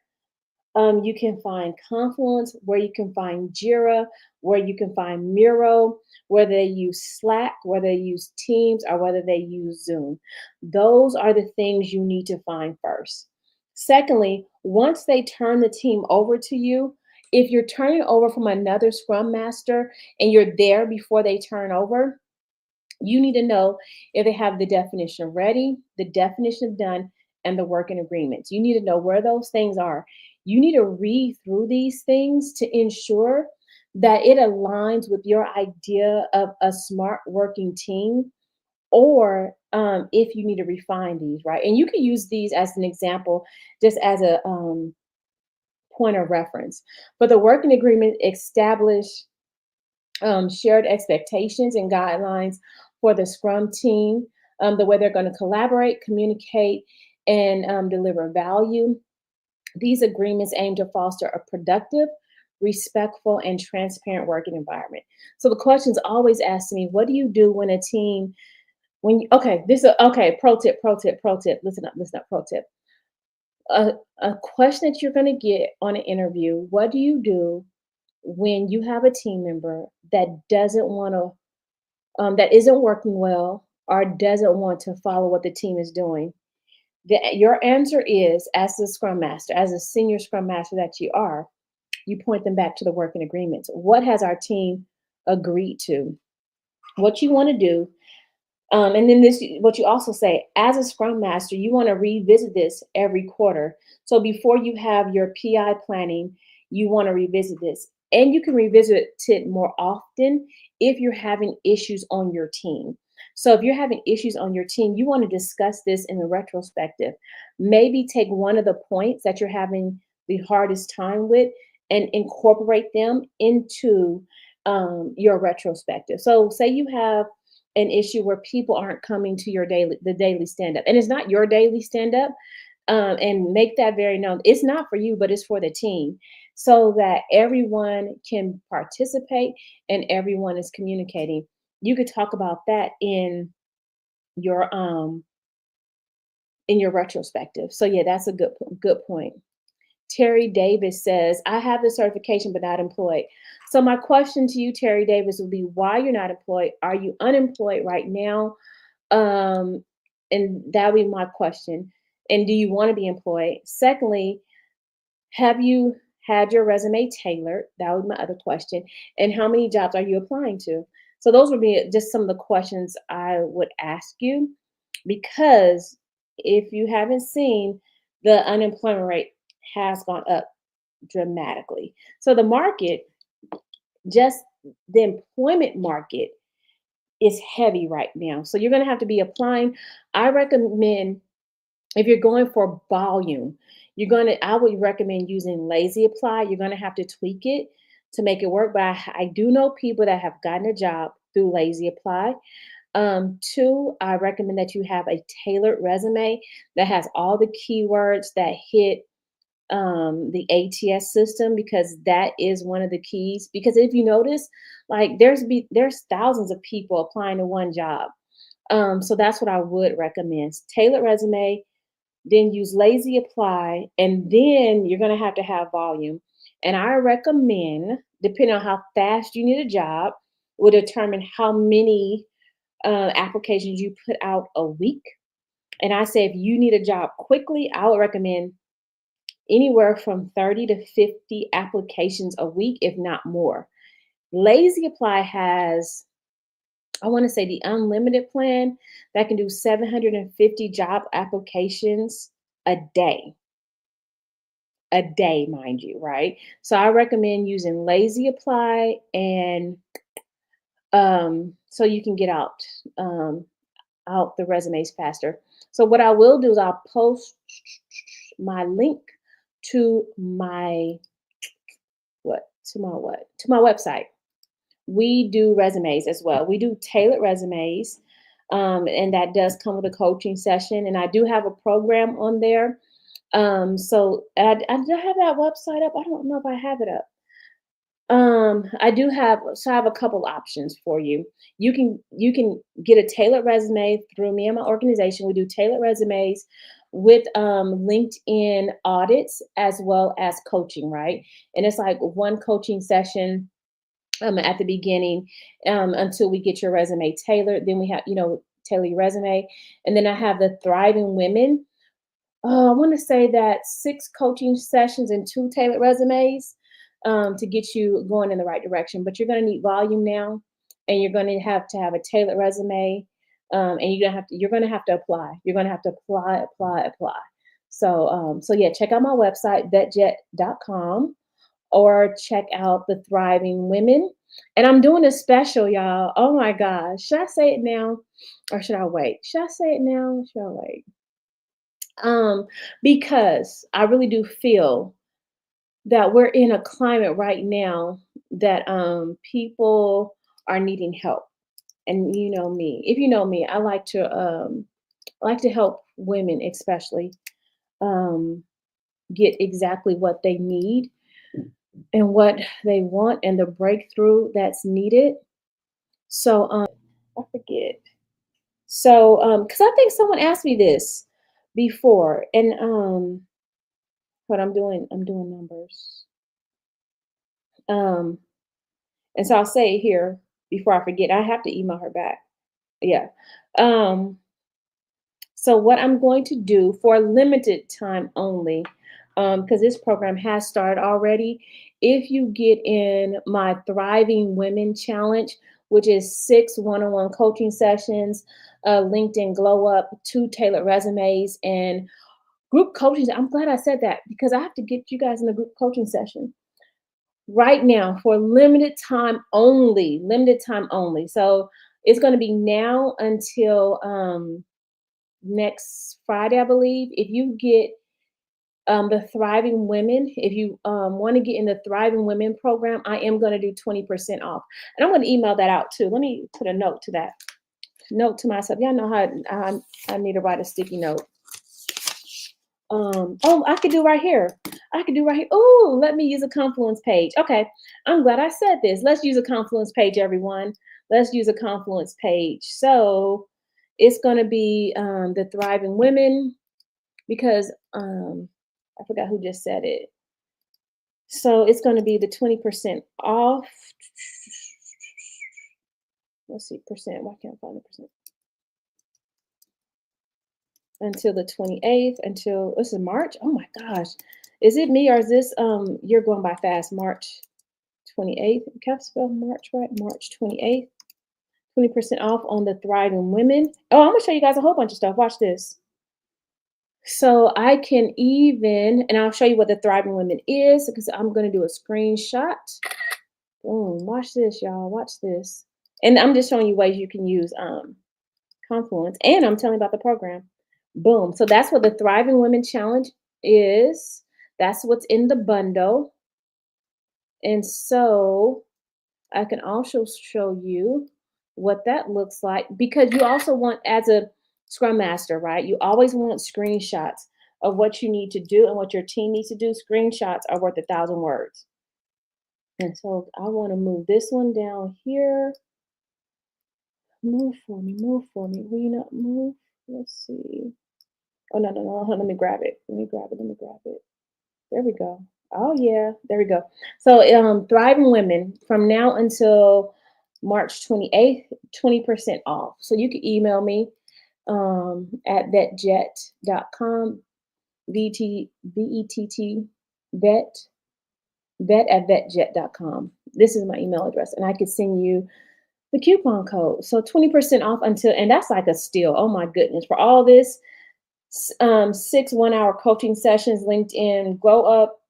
you can find Confluence, where you can find Jira, where you can find Miro, whether they use Slack, whether they use Teams, or whether they use Zoom. Those are the things you need to find first. Secondly, once they turn the team over to you, if you're turning over from another Scrum Master and you're there before they turn over, you need to know if they have the definition ready, the definition of done, and the working agreements. You need to know where those things are. You need to read through these things to ensure that it aligns with your idea of a smart working team, or if you need to refine these, right? And you can use these as an example, just as a point of reference. But the working agreement establish shared expectations and guidelines for the Scrum team, the way they're going to collaborate, communicate, and deliver value. These agreements aim to foster a productive, respectful, and transparent working environment. So the question's always asked me, what do you do when a team, when you, okay, this is okay, pro tip, listen up, pro tip. A question that you're going to get on an interview, what do you do when you have a team member that doesn't want to, that isn't working well or doesn't want to follow what the team is doing? Your answer is, as a Scrum Master, as a senior Scrum Master that you are, you point them back to the working agreements. What has our team agreed to? What you want to do, and then this, what you also say, as a Scrum Master, you want to revisit this every quarter. So before you have your PI planning, you want to revisit this. And you can revisit it more often if you're having issues on your team. So if you're having issues on your team, you want to discuss this in the retrospective. Maybe take one of the points that you're having the hardest time with and incorporate them into your retrospective. So say you have an issue where people aren't coming to your daily stand up, and it's not your daily stand up, and make that very known. It's not for you, but it's for the team, so that everyone can participate and everyone is communicating. You could talk about that your um in your retrospective. So yeah, that's a good point. Terry Davis says, I have the certification but not employed. So my question to you, Terry Davis, would be why you're not employed. Are you unemployed right now? Um, and that would be my question. And do you want to be employed? Secondly, have you had your resume tailored? That was my other question. And how many jobs are you applying to? So those would be just some of the questions I would ask you, because if you haven't seen, the unemployment rate has gone up dramatically. So the market, just the employment market, is heavy right now. So you're going to have to be applying. I recommend, if you're going for volume, I would recommend using lazy apply. You're going to have to tweak it to make it work. But I do know people that have gotten a job through lazy apply. Two, I recommend that you have a tailored resume that has all the keywords that hit the ATS system, because that is one of the keys. Because if you notice, like there's thousands of people applying to one job. So that's what I would recommend. Tailored resume, then use lazy apply, and then you're going to have volume. And I recommend, depending on how fast you need a job, will determine how many applications you put out a week. And I say if you need a job quickly, I would recommend anywhere from 30 to 50 applications a week, if not more. Lazy Apply has, I want to say, the unlimited plan that can do 750 job applications a day. A day, mind you, right? So I recommend using Lazy Apply, and so you can get out the resumes faster. So what I will do is I'll post my link to my to my website. We do resumes as well. We do tailored resumes, and that does come with a coaching session. And I do have a program on there. So I do have that website up. I don't know if I have it up. I have a couple options for you. You can get a tailored resume through me and my organization. We do tailored resumes with LinkedIn audits as well as coaching, right? And it's like one coaching session at the beginning, until we get your resume tailored. Then we have, tailor your resume. And then I have the Thriving Women. I want to say that 6 coaching sessions and 2 tailored resumes, to get you going in the right direction. But you're going to need volume now, and you're going to have a tailored resume, and you're going to have to apply. You're going to have to apply. So yeah, check out my website, vetjet.com, or check out the Thriving Women. And I'm doing a special, y'all. Oh my gosh. Should I say it now or should I wait? Should I say it now or should I wait? Because I really do feel that we're in a climate right now that people are needing help. And you know me. If you know me, I like to help women especially um, get exactly what they need and what they want and the breakthrough that's needed. So I forget. So because I think someone asked me this before, and what I'm doing numbers. Um, and so I'll say it here before I forget. I have to email her back. Yeah. Um, So what I'm going to do for a limited time only, because this program has started already, if you get in my Thriving Women Challenge, which is 6 one-on-one coaching sessions, LinkedIn Glow Up, 2 tailored resumes, and group coaching. I'm glad I said that because I have to get you guys in the group coaching session right now for limited time only. Limited time only. So it's going to be now until next Friday, I believe. If you get the Thriving Women, if you want to get in the Thriving Women program, I am going to do 20% off. And I'm going to email that out too. Let me put a note to that. Note to myself. Y'all know how I need to write a sticky note. Oh, I could do right here. I could do right here. Oh, let me use a Confluence page. Okay, I'm glad I said this. Let's use a Confluence page, everyone. Let's use a Confluence page. So it's going to be the Thriving Women because I forgot who just said it. So it's going to be the 20% off. Let's see, percent. Why can't I find the percent? Until the 28th, until this is March. Oh my gosh. Is it me or is this you're going by fast? March 28th. Can I spell March right? March 28th. 20% off on the Thriving Women. Oh, I'm gonna show you guys a whole bunch of stuff. Watch this. So I can even, and I'll show you what the Thriving Women is because I'm gonna do a screenshot. Boom. Watch this, y'all. Watch this. And I'm just showing you ways you can use Confluence, and I'm telling you about the program. Boom. So that's what the Thriving Women Challenge is. That's what's in the bundle. And so I can also show you what that looks like because you also want, as a Scrum Master, right? You always want screenshots of what you need to do and what your team needs to do. Screenshots are worth 1,000 words. And so I want to move this one down here. Move for me, move for me. Will you not move? Let's see. Oh, no, no, no. Let me grab it. Let me grab it. Let me grab it. There we go. Oh, yeah. There we go. So, Thriving Women from now until March 28th, 20% off. So you can email me at vetjet.com, VETT, vet at vetjet.com. This is my email address, and I could send you the coupon code. So 20% off until, and that's like a steal. Oh my goodness. For all this, 6 1-hour coaching sessions, LinkedIn, Grow Up,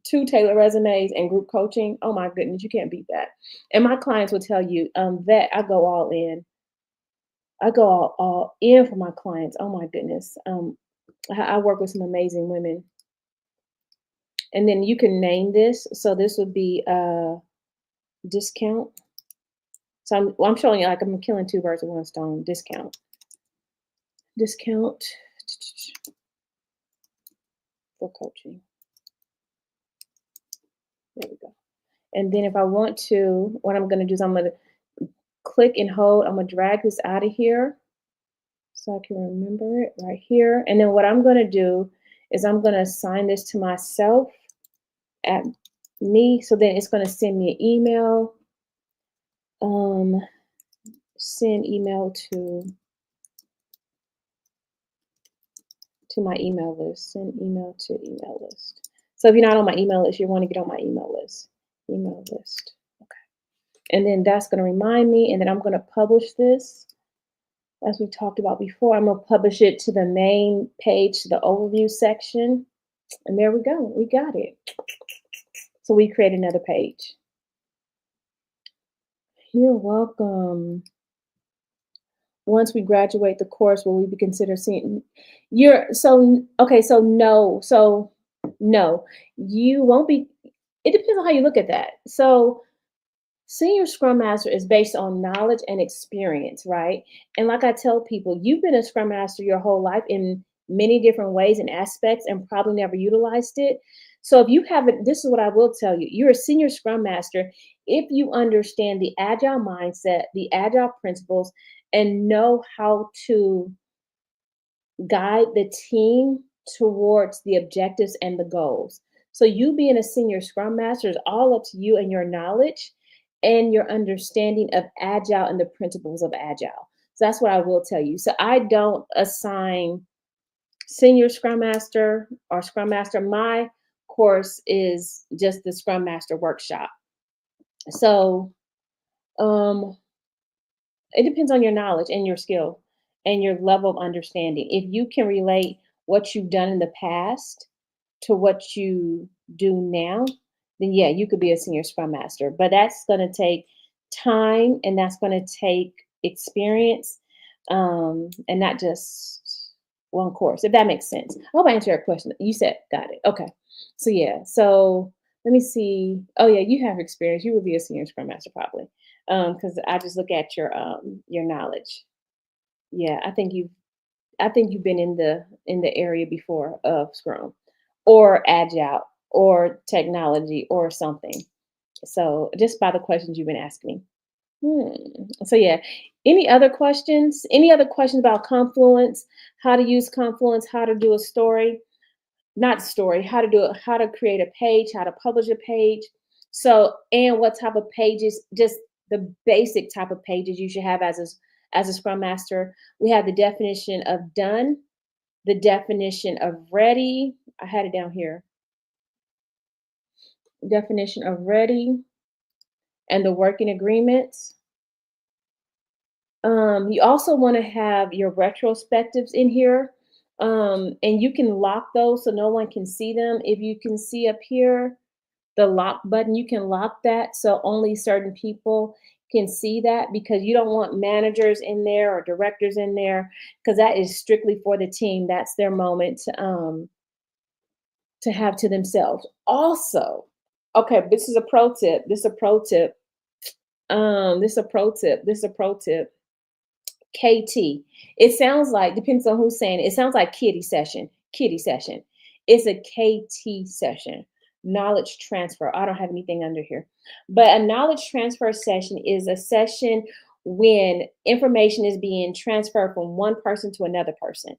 2 tailored resumes, and group coaching. Oh my goodness, you can't beat that. And my clients will tell you that I go all in. I go all in for my clients. Oh my goodness. I work with some amazing women. And then you can name this. So this would be a discount. So I'm showing you like I'm killing 2 birds with 1 stone. Discount for coaching. There we go. And then if I want to, what I'm going to do is I'm going to click and hold. I'm going to drag this out of here so I can remember it right here. And then what I'm going to do is I'm going to assign this to myself at me. So then it's going to send me an email. Send email to my email list. Send email to email list. So if you're not on my email list, you want to get on my email list. Email list. Okay. And then that's going to remind me. And then I'm going to publish this. As we talked about before, I'm going to publish it to the main page, to the overview section. And there we go. We got it. So we create another page. You're welcome. Once we graduate the course, will we be considered seeing? Okay, so no. So no, you won't be. It depends on how you look at that. So Senior Scrum Master is based on knowledge and experience, right? And like I tell people, you've been a Scrum Master your whole life in many different ways and aspects and probably never utilized it. So if you haven't, this is what I will tell you, you're a Senior Scrum Master if you understand the Agile mindset, the Agile principles, and know how to guide the team towards the objectives and the goals. So you being a senior scrum master is all up to you and your knowledge and your understanding of agile and the principles of agile. So that's what I will tell you. So I don't assign senior scrum master or scrum master. My course is just the scrum master workshop. So um it depends on your knowledge and your skill and your level of understanding. If you can relate what you've done in the past to what you do now, then yeah, you could be a senior scrum master. But that's going to take time and that's going to take experience, and not just one course, if that makes sense. I hope I answered your question. You said, got it. Okay. So yeah. So let me see. Oh yeah, you have experience. You would be a senior scrum master probably. Because I just look at your knowledge. Yeah, I think you've been in the area before of Scrum or Agile or technology or something. So just by the questions you've been asking me. So yeah. Any other questions? Any other questions about Confluence? How to use Confluence? How to do a story? Not story, how to do it, how to create a page, how to publish a page. So, and what type of pages, just the basic type of pages you should have as a Scrum Master. We have the definition of done, the definition of ready. I had it down here. Definition of ready and the working agreements. You also want to have your retrospectives in here. And you can lock those so no one can see them. If you can see up here, the lock button, you can lock that so only certain people can see that because you don't want managers in there or directors in there because that is strictly for the team. That's their moment to have to themselves. Also, okay, this is a pro tip. This is a pro tip. This is a pro tip. This is a pro tip. KT. It sounds like, depends on who's saying it. It sounds like kitty session. Kitty session. It's a KT session. Knowledge transfer. I don't have anything under here. But a knowledge transfer session is a session when information is being transferred from one person to another person.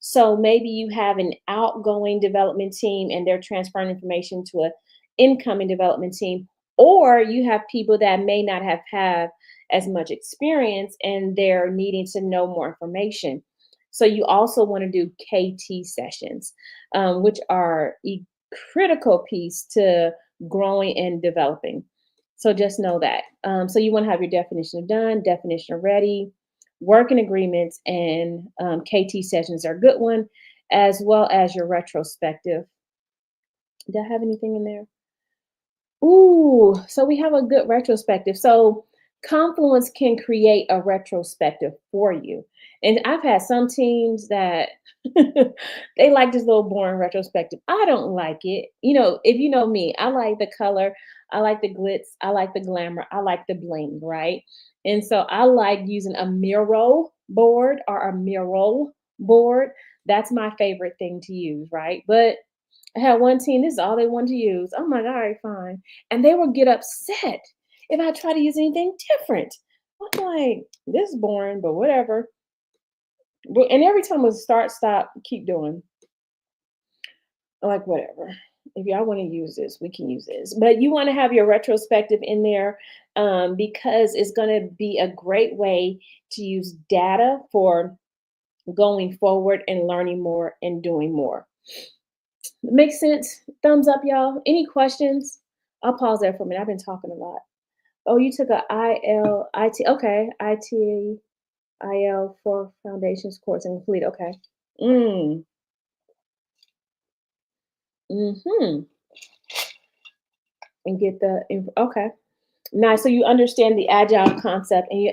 So maybe you have an outgoing development team and they're transferring information to an incoming development team, or you have people that may not have as much experience and they're needing to know more information. So you also want to do KT sessions, which are a critical piece to growing and developing. So just know that. So you want to have your definition of done, definition of ready, working agreements, and KT sessions are a good one, as well as your retrospective. Did I have anything in there? Ooh, so we have a good retrospective. So Confluence can create a retrospective for you. And I've had some teams that they like this little boring retrospective. I don't like it. You know, if you know me, I like the color, I like the glitz, I like the glamour, I like the bling, right? And so I like using a mural board or a mural board. That's my favorite thing to use, right? But I had one team, this is all they wanted to use. I'm like, all right, fine. And they would get upset if I try to use anything different. I'm like, this is boring, but whatever. And every time it was start, stop, keep doing. I'm like, whatever. If y'all want to use this, we can use this. But you want to have your retrospective in there because it's going to be a great way to use data for going forward and learning more and doing more. Makes sense? Thumbs up, y'all. Any questions? I'll pause there for a minute. I've been talking a lot. Oh, you took a ILIT. Okay, ITIL for foundations course and complete. Okay. Mm. Mm-hmm. And get okay. Nice. So you understand the agile concept and you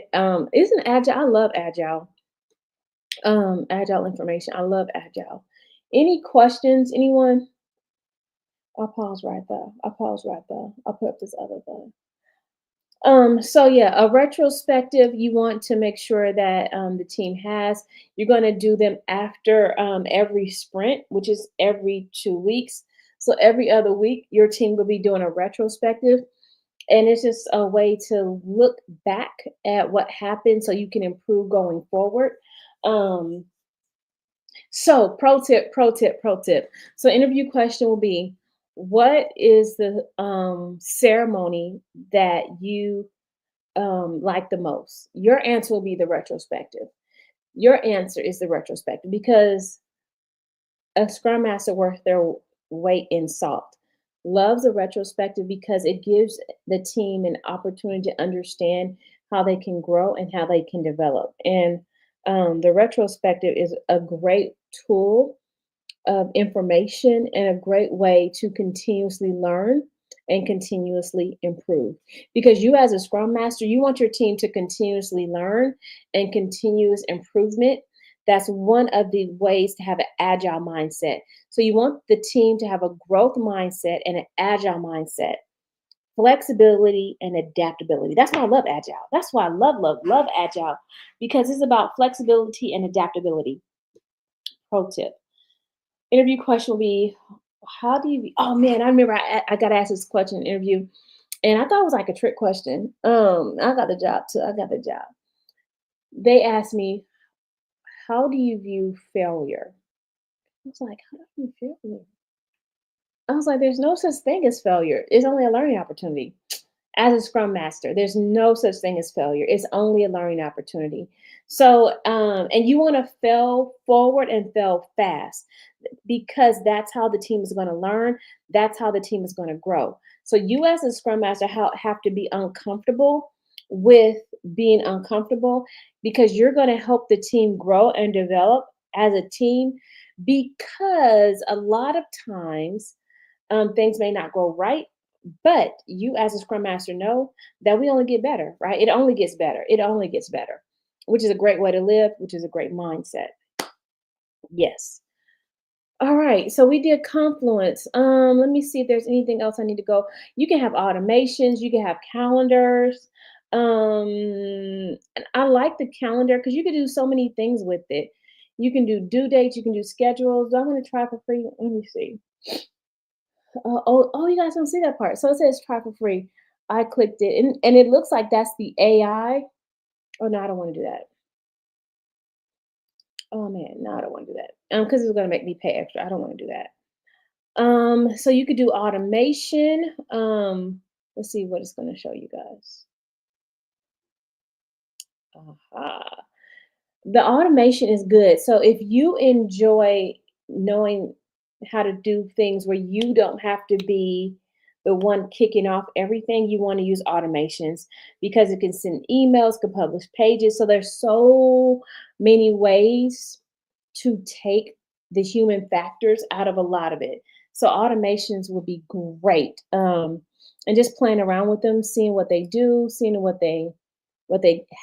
isn't agile. I love agile. Agile information. I love agile. Any questions? Anyone? I'll pause right there. I'll pause right there. I'll put up this other thing. So yeah, a retrospective you want to make sure that the team has. You're going to do them after every sprint, which is every 2 weeks. So every other week, your team will be doing a retrospective, and it's just a way to look back at what happened so you can improve going forward. Um, so pro tip. So interview question will be, what is the ceremony that you like the most? Your answer will be the retrospective. Your answer is the retrospective because a scrum master worth their weight in salt loves a retrospective because it gives the team an opportunity to understand how they can grow and how they can develop. And the retrospective is a great tool of information and a great way to continuously learn and continuously improve. Because you, as a scrum master, you want your team to continuously learn and continuous improvement. That's one of the ways to have an agile mindset. So you want the team to have a growth mindset and an agile mindset, flexibility and adaptability. That's why I love agile. That's why I love agile, because it's about flexibility and adaptability. Pro tip. Interview question will be, how do you, oh man, I remember I got asked this question in an interview, and I thought it was like a trick question. I got the job too. I got the job. They asked me, how do you view failure? I was like, how do you view failure? I was like, there's no such thing as failure. It's only a learning opportunity. As a scrum master, there's no such thing as failure. It's only a learning opportunity. So, and you want to fail forward and fail fast, because that's how the team is going to learn. That's how the team is going to grow. So, you as a scrum master have to be uncomfortable with being uncomfortable, because you're going to help the team grow and develop as a team. Because a lot of times things may not go right, but you as a scrum master know that we only get better, right? It only gets better. It only gets better, which is a great way to live, which is a great mindset. Yes. All right. So we did Confluence. Let me see if there's anything else I need to go. You can have automations, you can have calendars. And I like the calendar because you can do so many things with it. You can do due dates, you can do schedules. I'm going to try for free. Let me see. You guys don't see that part. So it says try for free. I clicked it, and it looks like that's the AI. Oh no, I don't want to do that. Oh man, no, I don't want to do that. Because it's gonna make me pay extra. I don't want to do that. So you could do automation. Let's see what it's gonna show you guys. Aha. The automation is good. So if you enjoy knowing how to do things where you don't have to be the one kicking off everything, you want to use automations because it can send emails, can publish pages. So there's so many ways to take the human factors out of a lot of it. So automations would be great. And just playing around with them, seeing what they do, seeing what they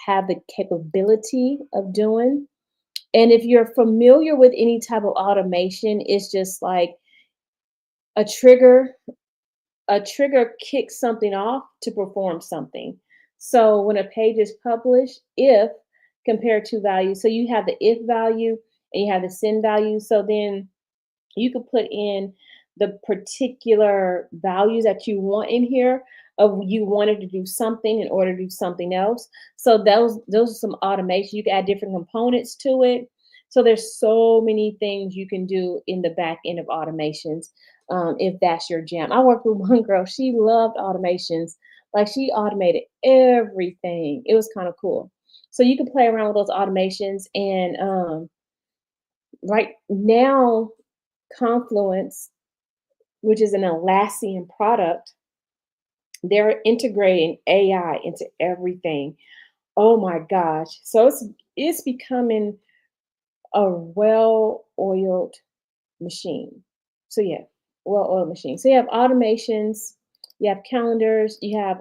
have the capability of doing. And if you're familiar with any type of automation, it's just like a trigger. A trigger kicks something off to perform something. So when a page is published, if compared to value, so you have the if value and you have the send value. So then you could put in the particular values that you want in here of you wanted to do something in order to do something else. So those are some automation. You can add different components to it. So there's so many things you can do in the back end of automations, if that's your jam. I worked with one girl, she loved automations. Like she automated everything. It was kind of cool. So you can play around with those automations, and right now Confluence, which is an Atlassian product, they're integrating AI into everything. Oh my gosh. So it's becoming a well-oiled machine. So yeah, well-oiled machine. So you have automations, you have calendars, you have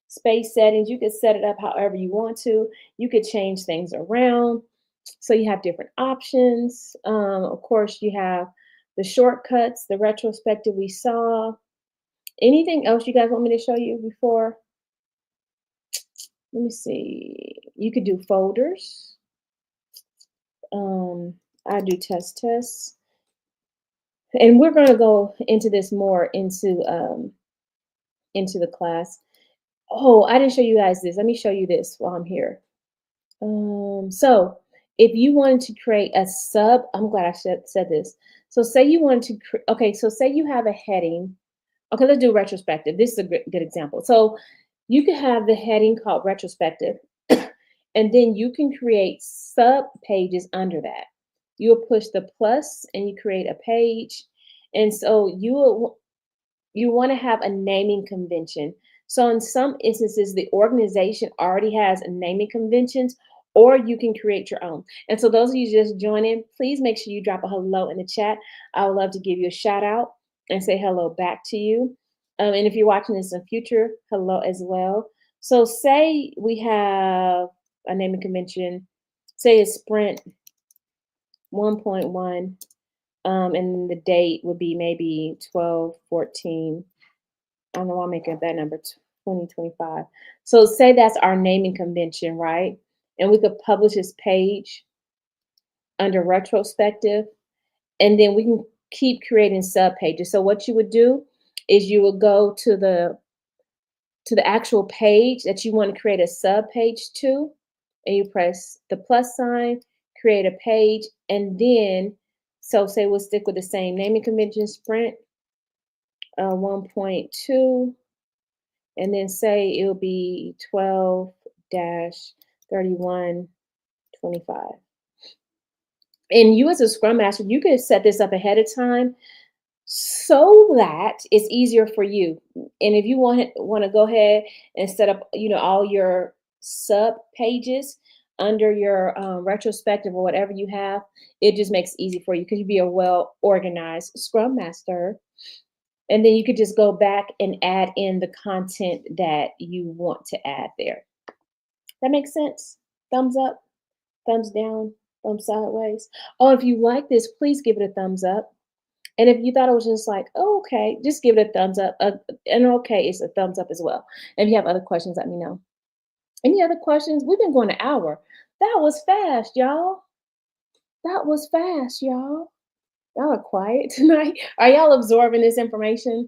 space settings. You could set it up however you want to. You could change things around. So you have different options. Of course, you have the shortcuts, the retrospective we saw. Anything else you guys want me to show you before? Let me see. You could do folders. I do tests, and we're going to go into this more into the class. Oh, I didn't show you guys this. Let me show you this while I'm here. So if you wanted to create a sub, I'm glad I said this. So say you wanted to, okay, so say you have a heading. Okay, let's do retrospective. This is a good example. So you could have the heading called retrospective, and then you can create sub pages under that. You'll push the plus and you create a page. And so you want to have a naming convention. So in some instances, the organization already has naming conventions, or you can create your own. And so those of you just joining, please make sure you drop a hello in the chat. I would love to give you a shout out and say hello back to you. And if you're watching this in future, hello as well. So say we have a naming convention, say it's Sprint 1.1, and the date would be maybe 12/14. I don't know why I'm making up that number, 2025. So say that's our naming convention, right? And we could publish this page under retrospective, and then we can keep creating sub pages. So what you would do is you would go to the actual page that you want to create a sub page to, and you press the plus sign, create a page, and then so say we'll stick with the same naming convention Sprint 1.2, and then say it'll be 12-3125. And you as a scrum master, you can set this up ahead of time so that it's easier for you. And if you want to go ahead and set up, all your sub pages under your retrospective or whatever you have, it just makes it easy for you because you be a well organized scrum master. And then you could just go back and add in the content that you want to add there. That makes sense? Thumbs up, thumbs down, thumbs sideways. Oh, if you like this, please give it a thumbs up. And if you thought it was just like, oh, okay, just give it a thumbs up. And okay, it's a thumbs up as well. And if you have other questions, let me know. Any other questions? We've been going an hour. That was fast, y'all. That was fast, y'all. Y'all are quiet tonight. Are y'all absorbing this information?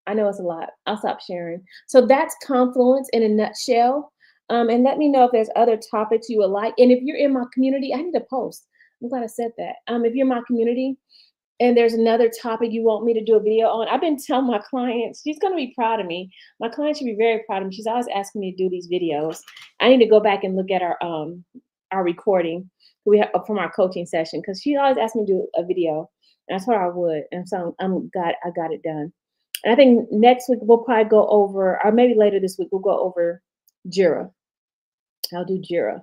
I know it's a lot. I'll stop sharing. So that's Confluence in a nutshell. And let me know if there's other topics you would like. And if you're in my community, I need to post. I'm glad I said that. If you're in my community and there's another topic you want me to do a video on, I've been telling my clients, she's going to be proud of me. My client should be very proud of me. She's always asking me to do these videos. I need to go back and look at our recording we have from our coaching session because she always asked me to do a video. And I told her I would. And so I got it done. And I think next week we'll probably go over, or maybe later this week, we'll go over Jira. I'll do Jira.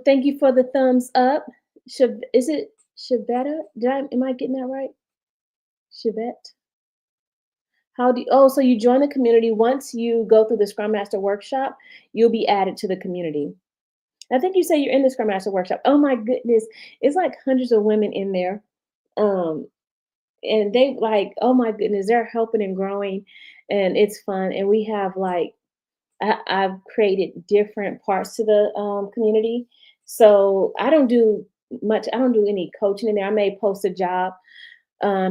Thank you for the thumbs up. Is it Shavetta? Am I getting that right? Shavette? So you join the community. Once you go through the Scrum Master workshop, you'll be added to the community. I think you say you're in the Scrum Master workshop. Oh my goodness. It's like hundreds of women in there. And they like, oh my goodness, they're helping and growing, and it's fun. And we have like, I've created different parts to the community. So I don't do much. I don't do any coaching in there. I may post a job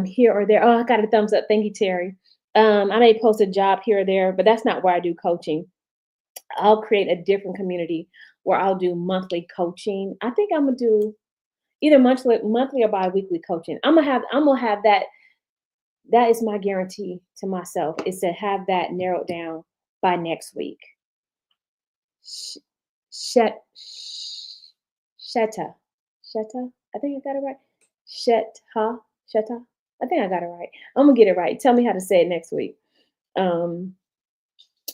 here or there. Oh, I got a thumbs up. Thank you, Terry. I may post a job here or there, but that's not where I do coaching. I'll create a different community where I'll do monthly coaching. I think I'm gonna do either monthly or bi-weekly coaching. I'm gonna have that. That is my guarantee to myself, is to have that narrowed down by next week. Shet Sheta. Sheta? I think I got it right. Sheta. I think I got it right. I'm gonna get it right. Tell me how to say it next week. Um,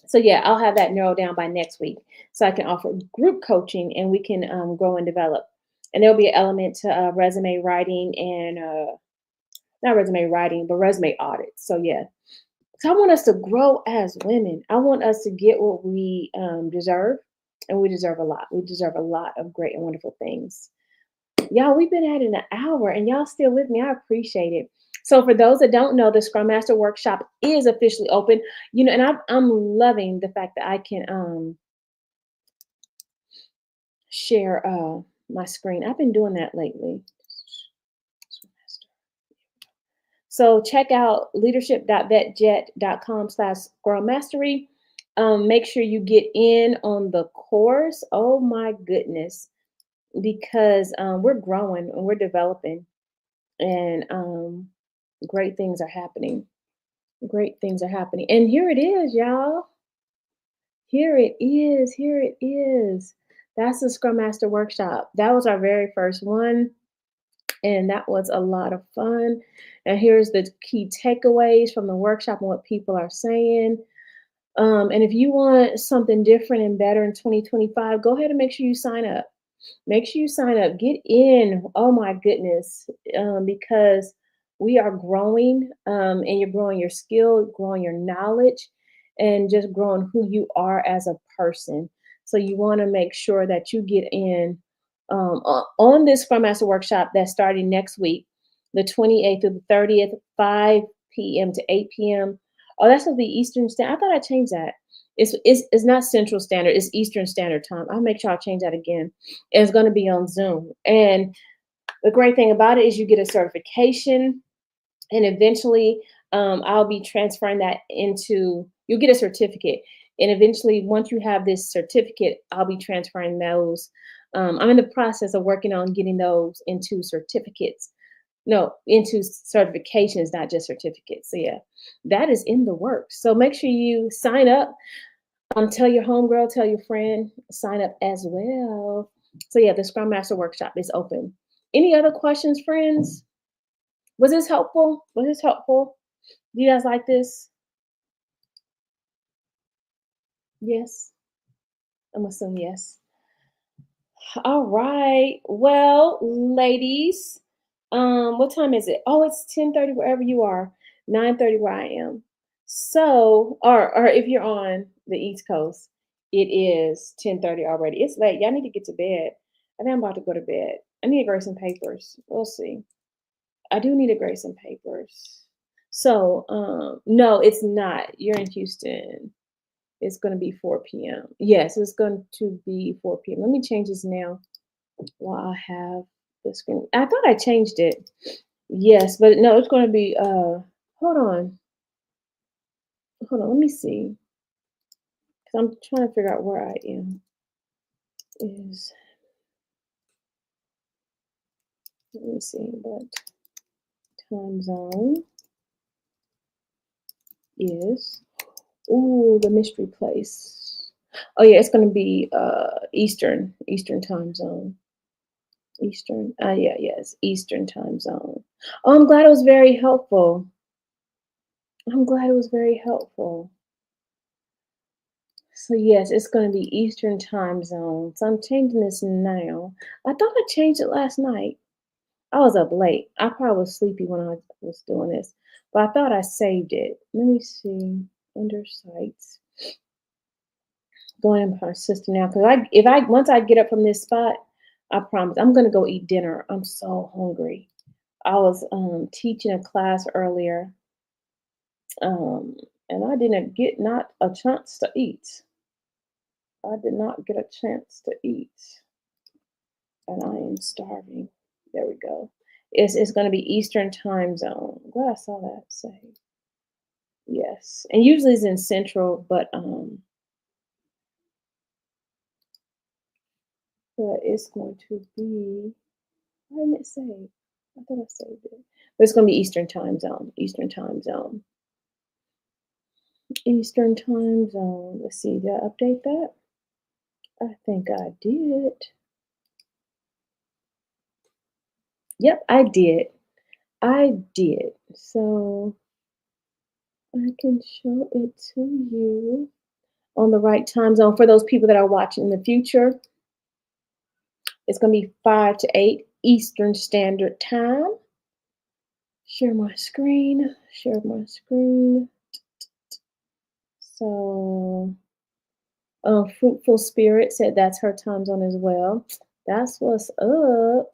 so yeah, I'll have that narrowed down by next week, so I can offer group coaching and we can grow and develop. And there'll be an element to resume writing and not resume writing, but resume audits. So yeah. So I want us to grow as women. I want us to get what we deserve, and we deserve a lot. We deserve a lot of great and wonderful things. Y'all, we've been at it an hour, and y'all still with me. I appreciate it. So for those that don't know, the Scrum Master Workshop is officially open. And I'm loving the fact that I can share my screen. I've been doing that lately. So check out leadership.vetjet.com/Scrum Mastery. Make sure you get in on the course. Oh my goodness, because we're growing and we're developing, and great things are happening. Great things are happening. And here it is, y'all. Here it is. Here it is. That's the Scrum Master Workshop. That was our very first one. And that was a lot of fun. And here's the key takeaways from the workshop and what people are saying. And if you want something different and better in 2025, go ahead and make sure you sign up. Make sure you sign up. Get in. Oh my goodness. Because we are growing, and you're growing your skill, growing your knowledge, and just growing who you are as a person. So you want to make sure that you get in on this Scrum Master Workshop that's starting next week, the 28th through the 30th, 5 p.m. to 8 p.m. Oh, that's going to be Eastern Standard. I thought I changed that. It's not Central Standard. It's Eastern Standard Time. I'll make sure I change that again. It's going to be on Zoom. And the great thing about it is you get a certification, and eventually I'll be transferring that you'll get a certificate. And eventually, once you have this certificate, I'll be transferring those. I'm in the process of working on getting those into certificates. No, into certifications, not just certificates. So yeah, that is in the works. So make sure you sign up. Tell your homegirl, tell your friend, sign up as well. So yeah, the Scrum Master Workshop is open. Any other questions, friends? Was this helpful? Was this helpful? Do you guys like this? Yes. I'm assuming yes. All right. Well, ladies, what time is it? Oh, it's 10:30 wherever you are, 9:30 where I am. So, or if you're on the East Coast, it is 10:30 already. It's late. Y'all need to get to bed. I think I'm about to go to bed. I need to grade some papers. We'll see. I do need to grade some papers. So, no, it's not. You're in Houston. It's going to be 4 p.m. Yes, it's going to be 4 p.m. Let me change this now while I have the screen. I thought I changed it. Yes, but no, it's going to be, hold on. Hold on, let me see. Because I'm trying to figure out where I am. Let me see, but time zone is, ooh, the mystery place. Oh yeah, it's going to be Eastern time zone. Eastern. Yeah, yes, Eastern time zone. Oh, I'm glad it was very helpful. I'm glad it was very helpful. So yes, it's going to be Eastern time zone. So I'm changing this now. I thought I changed it last night. I was up late. I probably was sleepy when I was doing this, but I thought I saved it. Let me see under sites. Going in my system now because if I once I get up from this spot, I promise I'm gonna go eat dinner. I'm so hungry. I was teaching a class earlier, um, and I didn't get not a chance to eat. I did not get a chance to eat, and I am starving. There we go. It's going to be Eastern time zone. I'm glad I saw that say yes, and usually it's in Central, but it's going to be. Why didn't it say? I thought I saved it, but it's going to be Eastern time zone. Eastern time zone. Eastern time zone. Let's see. Did I update that? I think I did. Yep, I did. I did. So I can show it to you on the right time zone. For those people that are watching in the future, it's going to be 5 to 8 Eastern Standard Time. Share my screen. Share my screen. So, Fruitful Spirit said that's her time zone as well. That's what's up.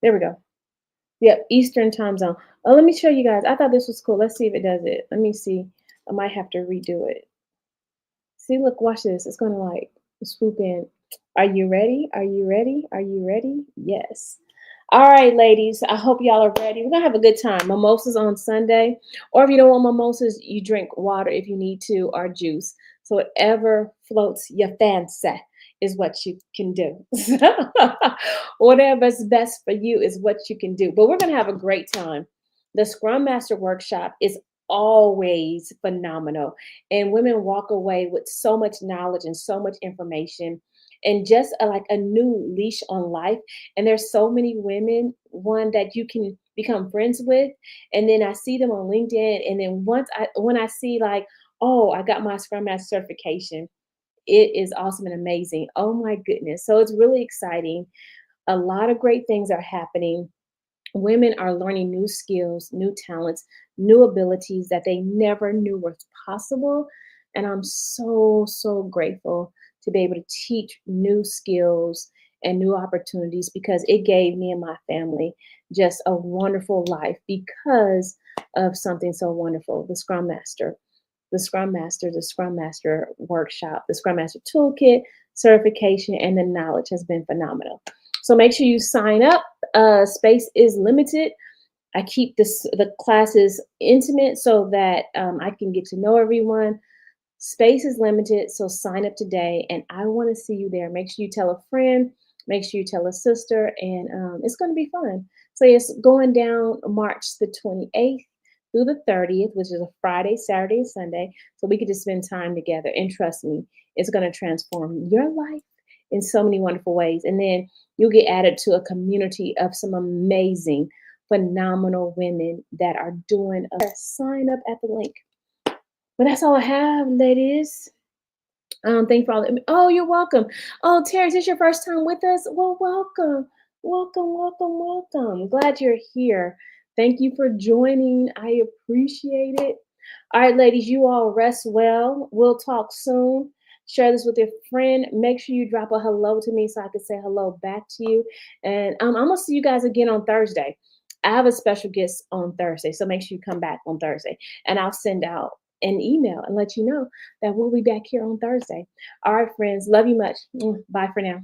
There we go. Yep, Eastern time zone. Oh, let me show you guys. I thought this was cool. Let's see if it does it. Let me see. I might have to redo it. See, look, watch this. It's gonna like swoop in. Are you ready? Are you ready? Are you ready? Yes. All right, ladies. I hope y'all are ready. We're gonna have a good time. Mimosas on Sunday, or if you don't want mimosas, you drink water if you need to, or juice. So whatever floats your fancy is what you can do. Whatever's best for you is what you can do. But we're gonna have a great time. The Scrum Master Workshop is always phenomenal, and women walk away with so much knowledge and so much information and just like a new leash on life. And there's so many women, one that you can become friends with, and then I see them on LinkedIn, and then when I see like, oh, I got my Scrum Master certification, it is awesome and amazing. Oh my goodness. So it's really exciting. A lot of great things are happening. Women are learning new skills, new talents, new abilities that they never knew were possible. And I'm so, so grateful to be able to teach new skills and new opportunities, because it gave me and my family just a wonderful life because of something so wonderful, the Scrum Master. The Scrum Master workshop, the Scrum Master toolkit, certification, and the knowledge has been phenomenal. So make sure you sign up. Space is limited. I keep the classes intimate so that I can get to know everyone. Space is limited, so sign up today, and I want to see you there. Make sure you tell a friend, make sure you tell a sister, and it's going to be fun. So it's going down March the 28th through the 30th, which is a Friday, Saturday, and Sunday, so we get to spend time together. And trust me, it's going to transform your life in so many wonderful ways. And then you'll get added to a community of some amazing, phenomenal women that are doing a sign up at the link. But that's all I have, ladies. Thank you for all that. Oh, you're welcome. Oh, Terry, is this your first time with us? Well, welcome. Welcome, welcome, welcome. Glad you're here. Thank you for joining. I appreciate it. All right, ladies, you all rest well. We'll talk soon. Share this with your friend. Make sure you drop a hello to me so I can say hello back to you. And I'm going to see you guys again on Thursday. I have a special guest on Thursday, so make sure you come back on Thursday, and I'll send out an email and let you know that we'll be back here on Thursday. All right, friends. Love you much. Bye for now.